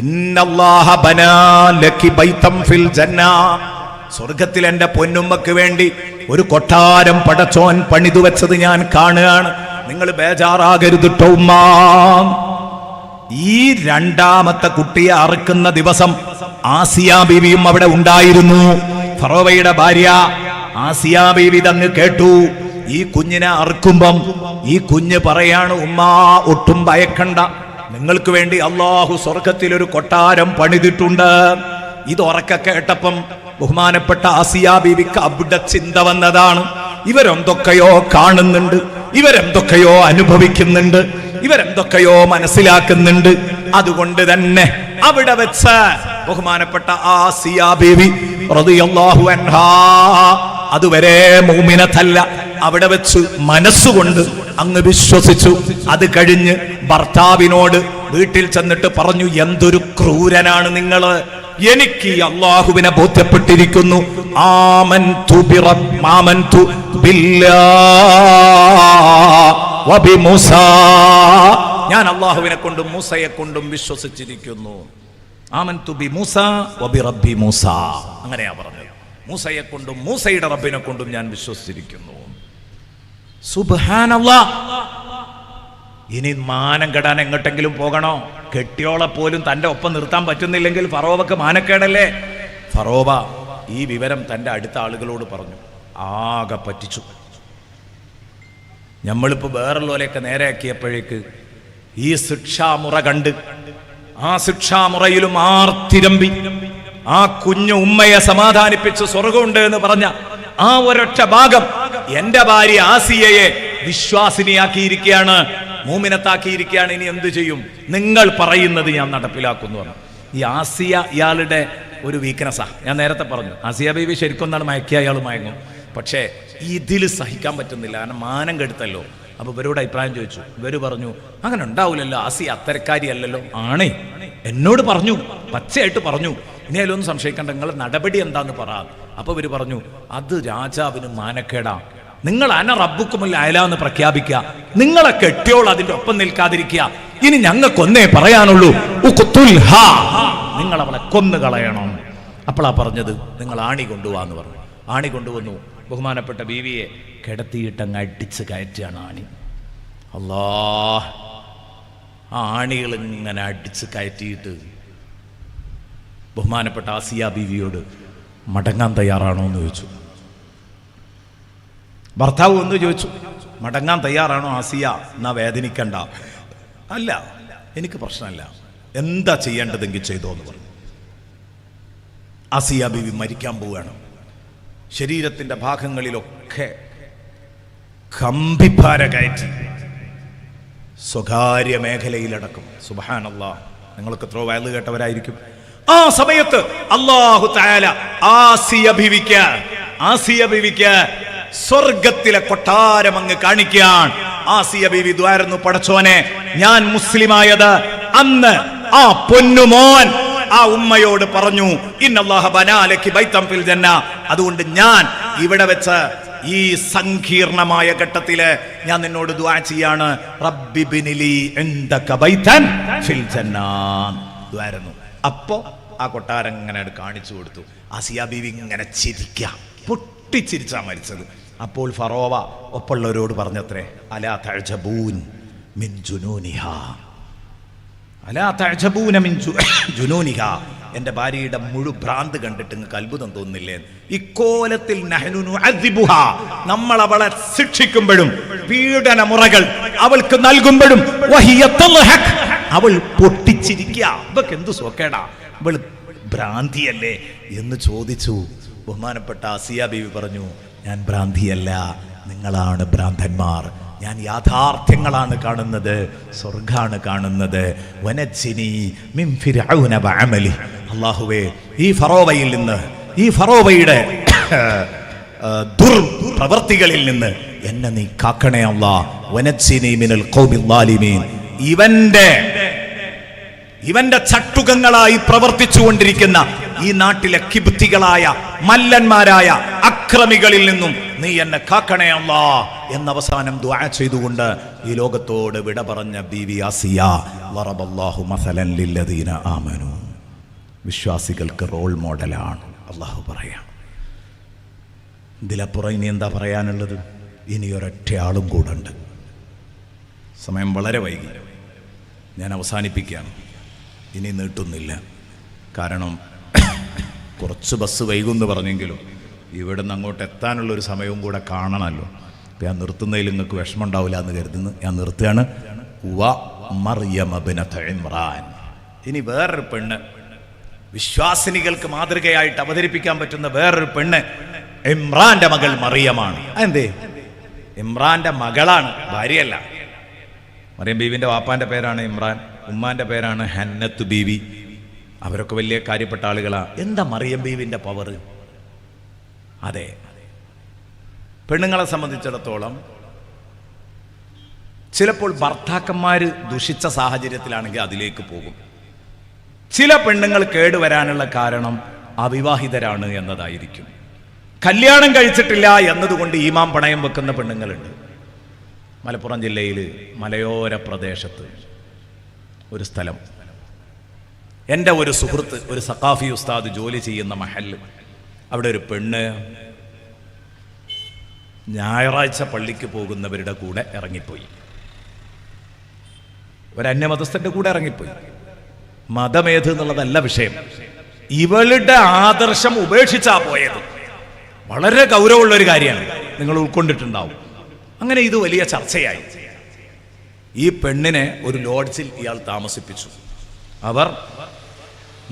ഇന്നല്ലാഹ ബനാ ലക്കി ബൈതം ഫിൽ ജന്ന, സ്വർഗത്തിൽ എൻ്റെ പൊന്നുമ്മക്ക് വേണ്ടി ഒരു കൊട്ടാരം പടച്ചോൻ പണിതു വെച്ചത് ഞാൻ കാണുകയാണ്. നിങ്ങൾ ബേജാറാകരുത് ട്ടോ ഉമ്മാ. ഈ രണ്ടാമത്തെ കുട്ടിയെ അറുക്കുന്ന ദിവസം ആസിയ ബീവിയും അവിടെ ഉണ്ടായിരുന്നു. ഫറോവയുടെ ഭാര്യ ആസിയ ബീവി തങ്ങ് കേട്ടു. ഈ കുഞ്ഞിനെ അറുക്കുമ്പം ഈ കുഞ്ഞ് പറയാണ്, ഉമ്മാ ഒട്ടും ഭയക്കണ്ട, നിങ്ങൾക്ക് വേണ്ടി അള്ളാഹു സ്വർഗത്തിൽ ഒരു കൊട്ടാരം പണിതിട്ടുണ്ട്. ഇത് ഉറക്കെ കേട്ടപ്പം ബഹുമാനപ്പെട്ട ആസിയ ബീവിക്ക് അവിടെ ചിന്ത വന്നതാണ്. ഇവരെന്തൊക്കെയോ കാണുന്നുണ്ട്, ഇവരെന്തൊക്കെയോ അനുഭവിക്കുന്നുണ്ട്, ഇവരെന്തൊക്കെയോ മനസ്സിലാക്കുന്നുണ്ട്. അതുകൊണ്ട് തന്നെ അവിടെ വെച്ച് ബഹുമാനപ്പെട്ട ആസിയ ബീവി റളിയല്ലാഹു അൻഹാ, അതുവരെ മുഅ്മിനത്തല്ല, അവിടെ വെച്ച് മനസ്സുകൊണ്ട് അങ്ങ് വിശ്വസിച്ചു. അത് കഴിഞ്ഞ് ഭർത്താവിനോട് വീട്ടിൽ ചെന്നിട്ട് പറഞ്ഞു, എന്തൊരു ക്രൂരനാണ് നിങ്ങള്, എനിക്ക് അള്ളാഹുവിനെ ബോധ്യപ്പെട്ടിരിക്കുന്നു. ആമൻതു ബില്ലാഹി വബി മൂസ, ഞാൻ അള്ളാഹുവിനെ കൊണ്ടും മൂസയെ കൊണ്ടും വിശ്വസിച്ചിരിക്കുന്നു. ആമൻതു ബി മൂസ വബി റബ്ബി മൂസ, അങ്ങനെയാ പറഞ്ഞത്. മൂസയെ കൊണ്ടും മൂസയുടെ റബ്ബിനെ കൊണ്ടും ഞാൻ വിശ്വസിച്ചിരിക്കുന്നു. സുബ്ഹാനല്ലാഹ്. ഇനി മാനം കെടാൻ എങ്ങോട്ടെങ്കിലും പോകണോ? കെട്ടിയോളെ പോലും തൻ്റെ ഒപ്പം നിർത്താൻ പറ്റുന്നില്ലെങ്കിൽ ഫറോവക്ക് മാനക്കേടല്ലേ? ഫറോവ ഈ വിവരം തൻ്റെ അടുത്ത ആളുകളോട് പറഞ്ഞു. ആകെ പറ്റിച്ചു. നമ്മളിപ്പോൾ വേറുള്ളവരെയൊക്കെ നേരെയാക്കിയപ്പോഴേക്ക് ഈ ശിക്ഷാമുറ കണ്ട് ആ ശിക്ഷാമുറയിലും ആർത്തിരമ്പി ആ കുഞ്ഞു ഉമ്മയെ സമാധാനിപ്പിച്ച് സ്വർഗമുണ്ട് എന്ന് പറഞ്ഞ ആ ഒരൊറ്റ ഭാഗം എന്റെ ഭാര്യ ആസിയയെ വിശ്വാസിനിയാക്കിയിരിക്കുകയാണ്, മൂമിനത്താക്കിയിരിക്കുകയാണ്. ഇനി എന്ത് ചെയ്യും? നിങ്ങൾ പറയുന്നത് ഞാൻ നടപ്പിലാക്കുന്നു. ഈ ആസിയ ഇയാളുടെ ഒരു വീക്ക്നെസ്സാ. ഞാൻ നേരത്തെ പറഞ്ഞു, ആസിയ ബീവി ശരിക്കൊന്നാണ് മയക്കിയ അയാൾ മയങ്ങും. പക്ഷേ ഇതിൽ സഹിക്കാൻ പറ്റുന്നില്ല, കാരണം മാനം കെടുത്തല്ലോ. അപ്പൊ ഇവരോട് അഭിപ്രായം ചോദിച്ചു. ഇവര് പറഞ്ഞു, അങ്ങനെ ഉണ്ടാവില്ലല്ലോ, ആസിയ അത്തരക്കാരി അല്ലല്ലോ. ആണേ, എന്നോട് പറഞ്ഞു, പച്ചയായിട്ട് പറഞ്ഞു. ഇനി അതിലൊന്നും സംശയിക്കണ്ട, നിങ്ങൾ നടപടി എന്താന്ന് പറ. അപ്പൊ ഇവര് പറഞ്ഞു, അത് രാജാവിന് മാനക്കേടാ, നിങ്ങൾ അന റബ്ബുക്കുമുൽ അയല എന്ന് പ്രഖ്യാപിക്കുക, നിങ്ങളെ കെട്ടിയോൾ അതിന്റെ ഒപ്പം നിൽക്കാതിരിക്കുക. ഇനി ഞങ്ങൾക്കൊന്നേ പറയാനുള്ളൂ, നിങ്ങൾ അവളെ കൊന്നു കളയണം. അപ്പോളാ പറഞ്ഞത്, നിങ്ങൾ ആണി കൊണ്ടുപോവാന്ന് പറഞ്ഞു. ആണി കൊണ്ടുവന്നു. ബഹുമാനപ്പെട്ട ബീവിയെ കിടത്തിയിട്ടങ്ങ് അടിച്ച് കയറ്റുകയാണ് ആണി. അല്ലാഹ്, ആ ആണികൾ ഇങ്ങനെ അടിച്ച് കയറ്റിയിട്ട് ബഹുമാനപ്പെട്ട ആസിയ ബീവിയോട് മടങ്ങാൻ തയ്യാറാണോ എന്ന് ചോദിച്ചു. ഭർത്താവ് ഒന്ന് ചോദിച്ചു, മടങ്ങാൻ തയ്യാറാണോ ആസിയ? എന്നാ വേദനിക്കണ്ട. അല്ല, എനിക്ക് പ്രശ്നമല്ല, എന്താ ചെയ്യേണ്ടതെങ്കിൽ ചെയ്തോ എന്ന് പറഞ്ഞു. ആസിയ ബീവി മരിക്കാൻ പോവുകയാണ്. ശരീരത്തിന്റെ ഭാഗങ്ങളിലൊക്കെ കമ്പിപ്പാര കയറ്റി, സ്വകാര്യ മേഖലയിലടക്കം. സുബ്ഹാനല്ലാഹ്, നിങ്ങൾക്ക് എത്രയോ വയല് കേട്ടവരായിരിക്കും. ആ സമയത്ത് അല്ലാഹു തആല ആസിയ ബീവിക്ക് സ്വർഗത്തിലെ കൊട്ടാരം അങ്ങ് കാണിക്കാൻ. ആസിയ ബീവി ദ്വാരുന്നു, പടച്ചോനെ, ഞാൻ മുസ്ലിമായത് അന്ന് ആ പൊന്നുമോൻ ആ ഉമ്മയോട് പറഞ്ഞു, ഇന്നല്ലാഹ ബനാ ലക്കി ബൈതം ഫിൽ ജന്ന, അതുകൊണ്ട് ഞാൻ ഇവിടെ വെച്ച് ഈ സങ്കീർണമായ ഘട്ടത്തില് ഞാൻ നിന്നോട് ദുആ ചെയ്യാണ്, റബ്ബി ബിനിലി ഇൻദക ബൈതൻ ഫിൽ ജന്ന ദ്വാരുന്നു. അപ്പോ ആ കൊട്ടാരം ഇങ്ങനെ കാണിച്ചു കൊടുത്തു. ആസിയ ബീവി ഇങ്ങനെ ചിരിക്കാം, പൊട്ടിച്ചിരിച്ചാ മരിച്ചത്. അപ്പോൾ ഫറോവ ഒപ്പുള്ളവരോട് പറഞ്ഞത്രേ, അലാ തഅജബൂൻ മിൻ ജുനൂനിഹാ, അലാ തഅജബൂന മിൻ ജുനൂനിഹാ, എന്റെ ഭാര്യയുടെ ഭ്രാന്ത് കണ്ടിട്ട് നിങ്ങൾക്ക് അത്ഭുതം തോന്നുന്നില്ലേ? ഇക്കോലത്തിൽ നഹ്നു നുഅദ്ദിബുഹാ, നമ്മൾ അവളെ ശിക്ഷിക്കുമ്പോഴും പീഡന മുറകൾ അവൾക്ക് നൽകുമ്പോഴും വഹിയ തൽഹക്, അവൾ പൊട്ടിച്ചിരിക്കുക. ഇവക്ക് എന്ത് സോക്കേടാ, ഇവൾ ഭ്രാന്തിയല്ലേ എന്ന് ചോദിച്ചു. ബഹുമാനപ്പെട്ട ആസിയ ബീവി പറഞ്ഞു, ഞാൻ ഭ്രാന്തിയല്ല, നിങ്ങളാണ് ഭ്രാന്തന്മാർ. ഞാൻ യാഥാർത്ഥ്യങ്ങളാണ് കാണുന്നത്, സ്വർഗാണ് കാണുന്നത്. വനജ്ജിനി മിൻ ഫിർഔന വഅമലി, അല്ലാഹുവേ, ഈ ഫറോവയിൽ നിന്ന്, ഈ ഫറോവയുടെ ദുർപ്രവർത്തികളിൽ നിന്ന് എന്നെ നീ കാക്കണേ അല്ലാഹ്. വനജ്ജിനി മിനൽ ഖൗമിൽ ളാലിമീൻ, ഇവന്റെ ചട്ടുകങ്ങളായി പ്രവർത്തിച്ചു കൊണ്ടിരിക്കുന്ന ഈ നാട്ടിലെ കിബ്തികളായ മല്ലന്മാരായ അക്രമികളിൽ നിന്നും നീ എന്നെ കാക്കണേ അല്ലാ എന്നവസാനം ദുആ ചെയ്തുകൊണ്ട് ഈ ലോകത്തോട് വിട പറഞ്ഞ ബീവി ആസിയ വറബല്ലാഹു മസലൻ ലില്ലദീന ആമനു. വിശ്വാസികൾക്ക് റോൾ മോഡലാണ് അല്ലാഹു പറയാം. ഇതിലപ്പുറം ഇനി എന്താ പറയാനുള്ളത്? ഇനി ഒരൊറ്റ ആളും കൂടെ ഉണ്ട്. സമയം വളരെ വൈകി, ഞാൻ അവസാനിപ്പിക്കുകയാണ്. ഇനി നീട്ടുന്നില്ല. കാരണം കുറച്ച് ബസ് വൈകുമെന്ന് പറഞ്ഞെങ്കിലും ഇവിടെ നിന്ന് അങ്ങോട്ട് എത്താനുള്ളൊരു സമയവും കൂടെ കാണണമല്ലോ. അപ്പം ഞാൻ നിർത്തുന്നതിൽ നിങ്ങൾക്ക് വിഷമം ഉണ്ടാവില്ല എന്ന് കരുതുന്നു. ഞാൻ നിർത്തുകയാണ്. മറിയം ഇബ്നത്ത് ഇമ്രാൻ. ഇനി വേറൊരു പെണ്ണ്, വിശ്വാസിനികൾക്ക് മാതൃകയായിട്ട് അവതരിപ്പിക്കാൻ പറ്റുന്ന വേറൊരു പെണ്ണ് ഇമ്രാന്റെ മകൾ മറിയമാണ്. എന്തേ? ഇമ്രാന്റെ മകളാണ്, ഭാര്യയല്ല. മറിയം ബീവിന്റെ വാപ്പാന്റെ പേരാണ് ഇമ്രാൻ, ഉമ്മാന്റെ പേരാണ് ഹന്നത്ത് ബീവി. അവരൊക്കെ വലിയ കാര്യപ്പെട്ട ആളുകളാ. എന്താ മറിയം ബീവിന്റെ പവർ? അതെ, പെണ്ണുങ്ങളെ സംബന്ധിച്ചിടത്തോളം ചിലപ്പോൾ ഭർത്താക്കന്മാർ ദുഷിച്ച സാഹചര്യത്തിലാണെങ്കിൽ അതിലേക്ക് പോകും. ചില പെണ്ണുങ്ങൾ കേടുവരാനുള്ള കാരണം അവിവാഹിതരാണ് എന്നതായിരിക്കും. കല്യാണം കഴിച്ചിട്ടില്ല എന്നതുകൊണ്ട് ഈമാൻ പണയം വെക്കുന്ന പെണ്ണുങ്ങളുണ്ട്. മലപ്പുറം ജില്ലയിൽ മലയോര പ്രദേശത്ത് ഒരു സ്ഥലം, എൻ്റെ ഒരു സുഹൃത്ത്, ഒരു സഖാഫി ഉസ്താദ് ജോലി ചെയ്യുന്ന മഹല്ല്, അവിടെ ഒരു പെണ്ണ് ഞായറാഴ്ച പള്ളിക്ക് പോകുന്നവരുടെ കൂടെ ഇറങ്ങിപ്പോയി. ഒരു അന്യമതസ്ഥന്റെ കൂടെ ഇറങ്ങിപ്പോയി. മതമേത് എന്നുള്ളതല്ല വിഷയം, ഇവളുടെ ആദർശം ഉപേക്ഷിച്ചാ പോയത്. വളരെ ഗൗരവമുള്ളൊരു കാര്യമാണ്, നിങ്ങൾ ഉൾക്കൊണ്ടിട്ടുണ്ടാവും. അങ്ങനെ ഇത് വലിയ ചർച്ചയായി. ഈ പെണ്ണിനെ ഒരു ലോഡ്ജിൽ ഇയാൾ താമസിപ്പിച്ചു. അവർ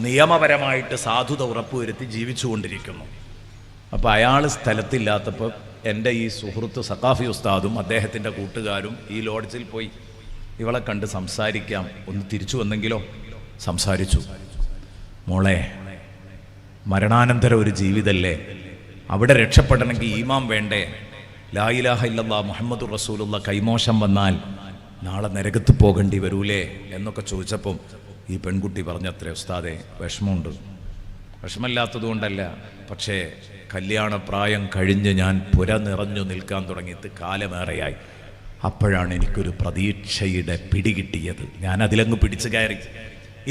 നിയമപരമായിട്ട് സാധുത ഉറപ്പുവരുത്തി ജീവിച്ചുകൊണ്ടിരിക്കുന്നു. അപ്പോൾ അയാൾ സ്ഥലത്തില്ലാത്തപ്പോൾ എൻ്റെ ഈ സുഹൃത്ത് സഖാഫി ഉസ്താദും അദ്ദേഹത്തിൻ്റെ കൂട്ടുകാരും ഈ ലോഡ്ജിൽ പോയി ഇവളെ കണ്ട് സംസാരിക്കാം, ഒന്ന് തിരിച്ചു വന്നെങ്കിലോ. സംസാരിച്ചു. മോളെ, മരണാനന്തര ഒരു ജീവിതമല്ലേ, അവിടെ രക്ഷപ്പെടണമെങ്കിൽ ഈമാൻ വേണ്ടേ? ലാ ഇലാഹ ഇല്ലല്ലാഹ് മുഹമ്മദുർ റസൂലുള്ള കൈമോശം വന്നാൽ നാളെ നരകത്ത് പോകേണ്ടി വരൂലേ എന്നൊക്കെ ചോദിച്ചപ്പം ഈ പെൺകുട്ടി പറഞ്ഞത്രേ, ഉസ്താദെ വിഷമമുണ്ട്. വിഷമമില്ലാത്തത് കൊണ്ടല്ല, പക്ഷേ കല്യാണപ്രായം കഴിഞ്ഞ് ഞാൻ പുര നിറഞ്ഞു നിൽക്കാൻ തുടങ്ങിയിട്ട് കാലമേറെയായി. അപ്പോഴാണ് എനിക്കൊരു പ്രതീക്ഷയുടെ പിടികിട്ടിയത്. ഞാൻ അതിലങ്ങ് പിടിച്ചു കയറി.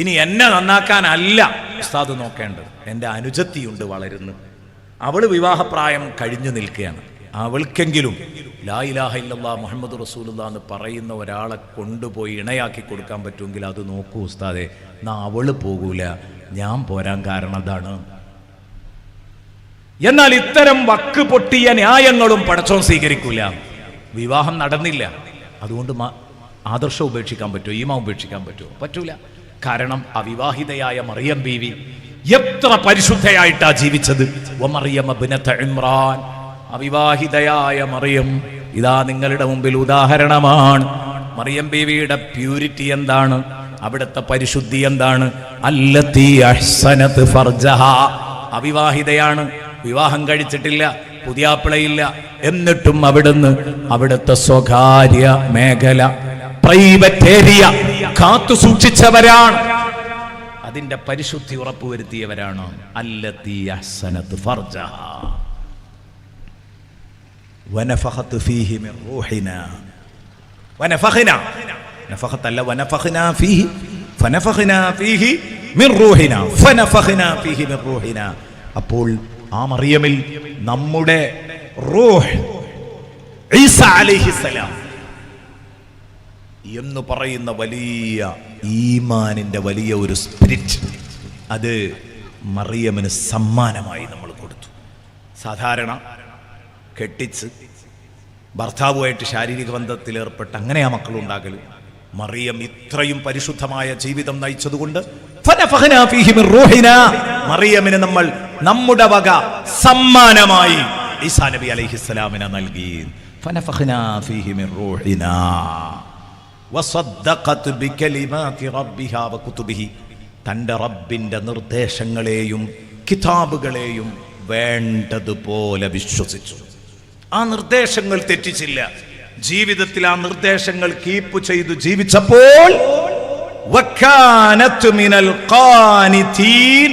ഇനി എന്നെ നന്നാക്കാനല്ല ഉസ്താദ് നോക്കേണ്ടത്, എൻ്റെ അനുജത്തിയുണ്ട് വളരുന്നു, അവള് വിവാഹപ്രായം കഴിഞ്ഞു നിൽക്കുകയാണ്. അവൾക്കെങ്കിലും ലാ ഇലാഹ ഇല്ലല്ലാഹ് മുഹമ്മദ് റസൂലുള്ളാഹ് എന്ന് പറയുന്ന ഒരാളെ കൊണ്ടുപോയി ഇണയാക്കി കൊടുക്കാൻ പറ്റുമെങ്കിൽ അത് നോക്കൂ ഉസ്താദെ. എന്നാ അവള് പോകൂല, ഞാൻ പോരാൻ കാരണം അതാണ്. എന്നാൽ ഇത്തരം വക്ക് പൊട്ടിയ ന്യായങ്ങളും പടച്ചോൻ സ്വീകരിക്കൂല. വിവാഹം നടന്നില്ല, അതുകൊണ്ട് ആദർശം ഉപേക്ഷിക്കാൻ പറ്റുമോ? ഈമാൻ ഉപേക്ഷിക്കാൻ പറ്റുമോ? പറ്റൂല. കാരണം അവിവാഹിതയായ മറിയം ബീവി എത്ര പരിശുദ്ധയായിട്ടാ ജീവിച്ചത്. വമറിയം ഇബ്നത്ത് ഇമ്രാൻ, അവിവാഹിതയായ മറിയം ഇതാ നിങ്ങളുടെ മുമ്പിൽ ഉദാഹരണമാണ്. മറിയം ബീവിയുടെ പ്യൂരിറ്റി എന്താണ്? അവിടുത്തെ പരിശുദ്ധി എന്താണ്? അല്ലത്തി അഹ്സനത് ഫർജഹ, അവിവാഹിതയാണ്, വിവാഹം കഴിച്ചിട്ടില്ല, പുതിയാപ്പിളയില്ല, എന്നിട്ടും അവിടുത്തെ സ്വകാര്യ മേഖല, പ്രൈവറ്റ് ഏരിയ കാത്തു സൂക്ഷിച്ചവരാണ്, അതിന്റെ പരിശുദ്ധി ഉറപ്പുവരുത്തിയവരാണ്. അല്ലത്തി അഹ്സനത് ഫർജഹ വനഫഖത് ഫീഹി മിൻ റൂഹിനാ, വനഫഖനാ, നഫഖതല്ല, വനഫഖനാ ഫീഹി, ഫനഫഖനാ ഫീഹി മിൻ റൂഹിനാ, ഫനഫഖനാ ഫീഹി മിൻ റൂഹിനാ. അപ്പോൾ ആ മറിയമിൽ നമ്മുടെ റൂഹ് ഈസ അലൈഹിസ്സലാം എന്ന് പറയുന്ന വലിയ ഈമാനിന്റെ വലിയ ഒരു സ്പിരിറ്റ്, അത് മറിയമിന് സമ്മാനമായി നമ്മൾ കൊടുത്തു. സാധാരണ കെട്ടിച്ച് ഭർത്താവുമായിട്ട് ശാരീരിക ബന്ധത്തിലേർപ്പെട്ട് അങ്ങനെയാ മക്കളുണ്ടാകല്. മറിയം ഇത്രയും പരിശുദ്ധമായ ജീവിതം നയിച്ചതുകൊണ്ട് മറിയമിന് നമ്മൾ നമ്മുടെ വക സമ്മാനമായി ഈസാ നബി അലൈഹിസ്സലാമിനെ നൽകി. ഫനഫഖ്നാ ഫീഹി മിൻ റൂഹിനാ വസദ്ദഖത് ബികലിമാതി റബ്ബിഹാ വകുതുബിഹി, തൻ്റെ റബ്ബിൻ്റെ നിർദ്ദേശങ്ങളെയും കിതാബുകളെയും വേണ്ടതുപോലെ വിശ്വസിച്ചു. ആ നിർദ്ദേശങ്ങൾ തെറ്റിച്ചില്ല. ജീവിതത്തിൽ ആ നിർദ്ദേശങ്ങൾ കീപ്പ് ചെയ്തു ജീവിച്ചപ്പോൾ വകാനത് മിനൽ ഖാനിതീൻ,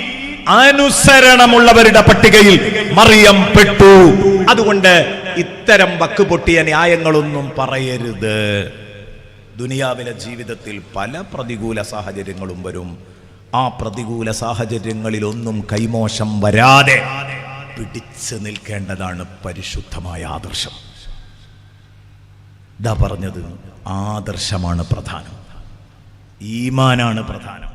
അനുസരണമുള്ളവരുടെ പട്ടികയിൽ മറിയം പെട്ടു. അതുകൊണ്ട് ഇത്തരം വക്ക് പൊട്ടിയ ന്യായങ്ങളൊന്നും പറയരുത്. ദുനിയാവിലെ ജീവിതത്തിൽ പല പ്രതികൂല സാഹചര്യങ്ങളും വരും. ആ പ്രതികൂല സാഹചര്യങ്ങളിലൊന്നും കൈമോശം വരാതെ പിടിച്ചു നിൽക്കേണ്ടതാണ് പരിശുദ്ധമായ ആദർശം. ഇതാ പറഞ്ഞത്, ആദർശമാണ് പ്രധാനം, ഈമാനാണ് പ്രധാനം.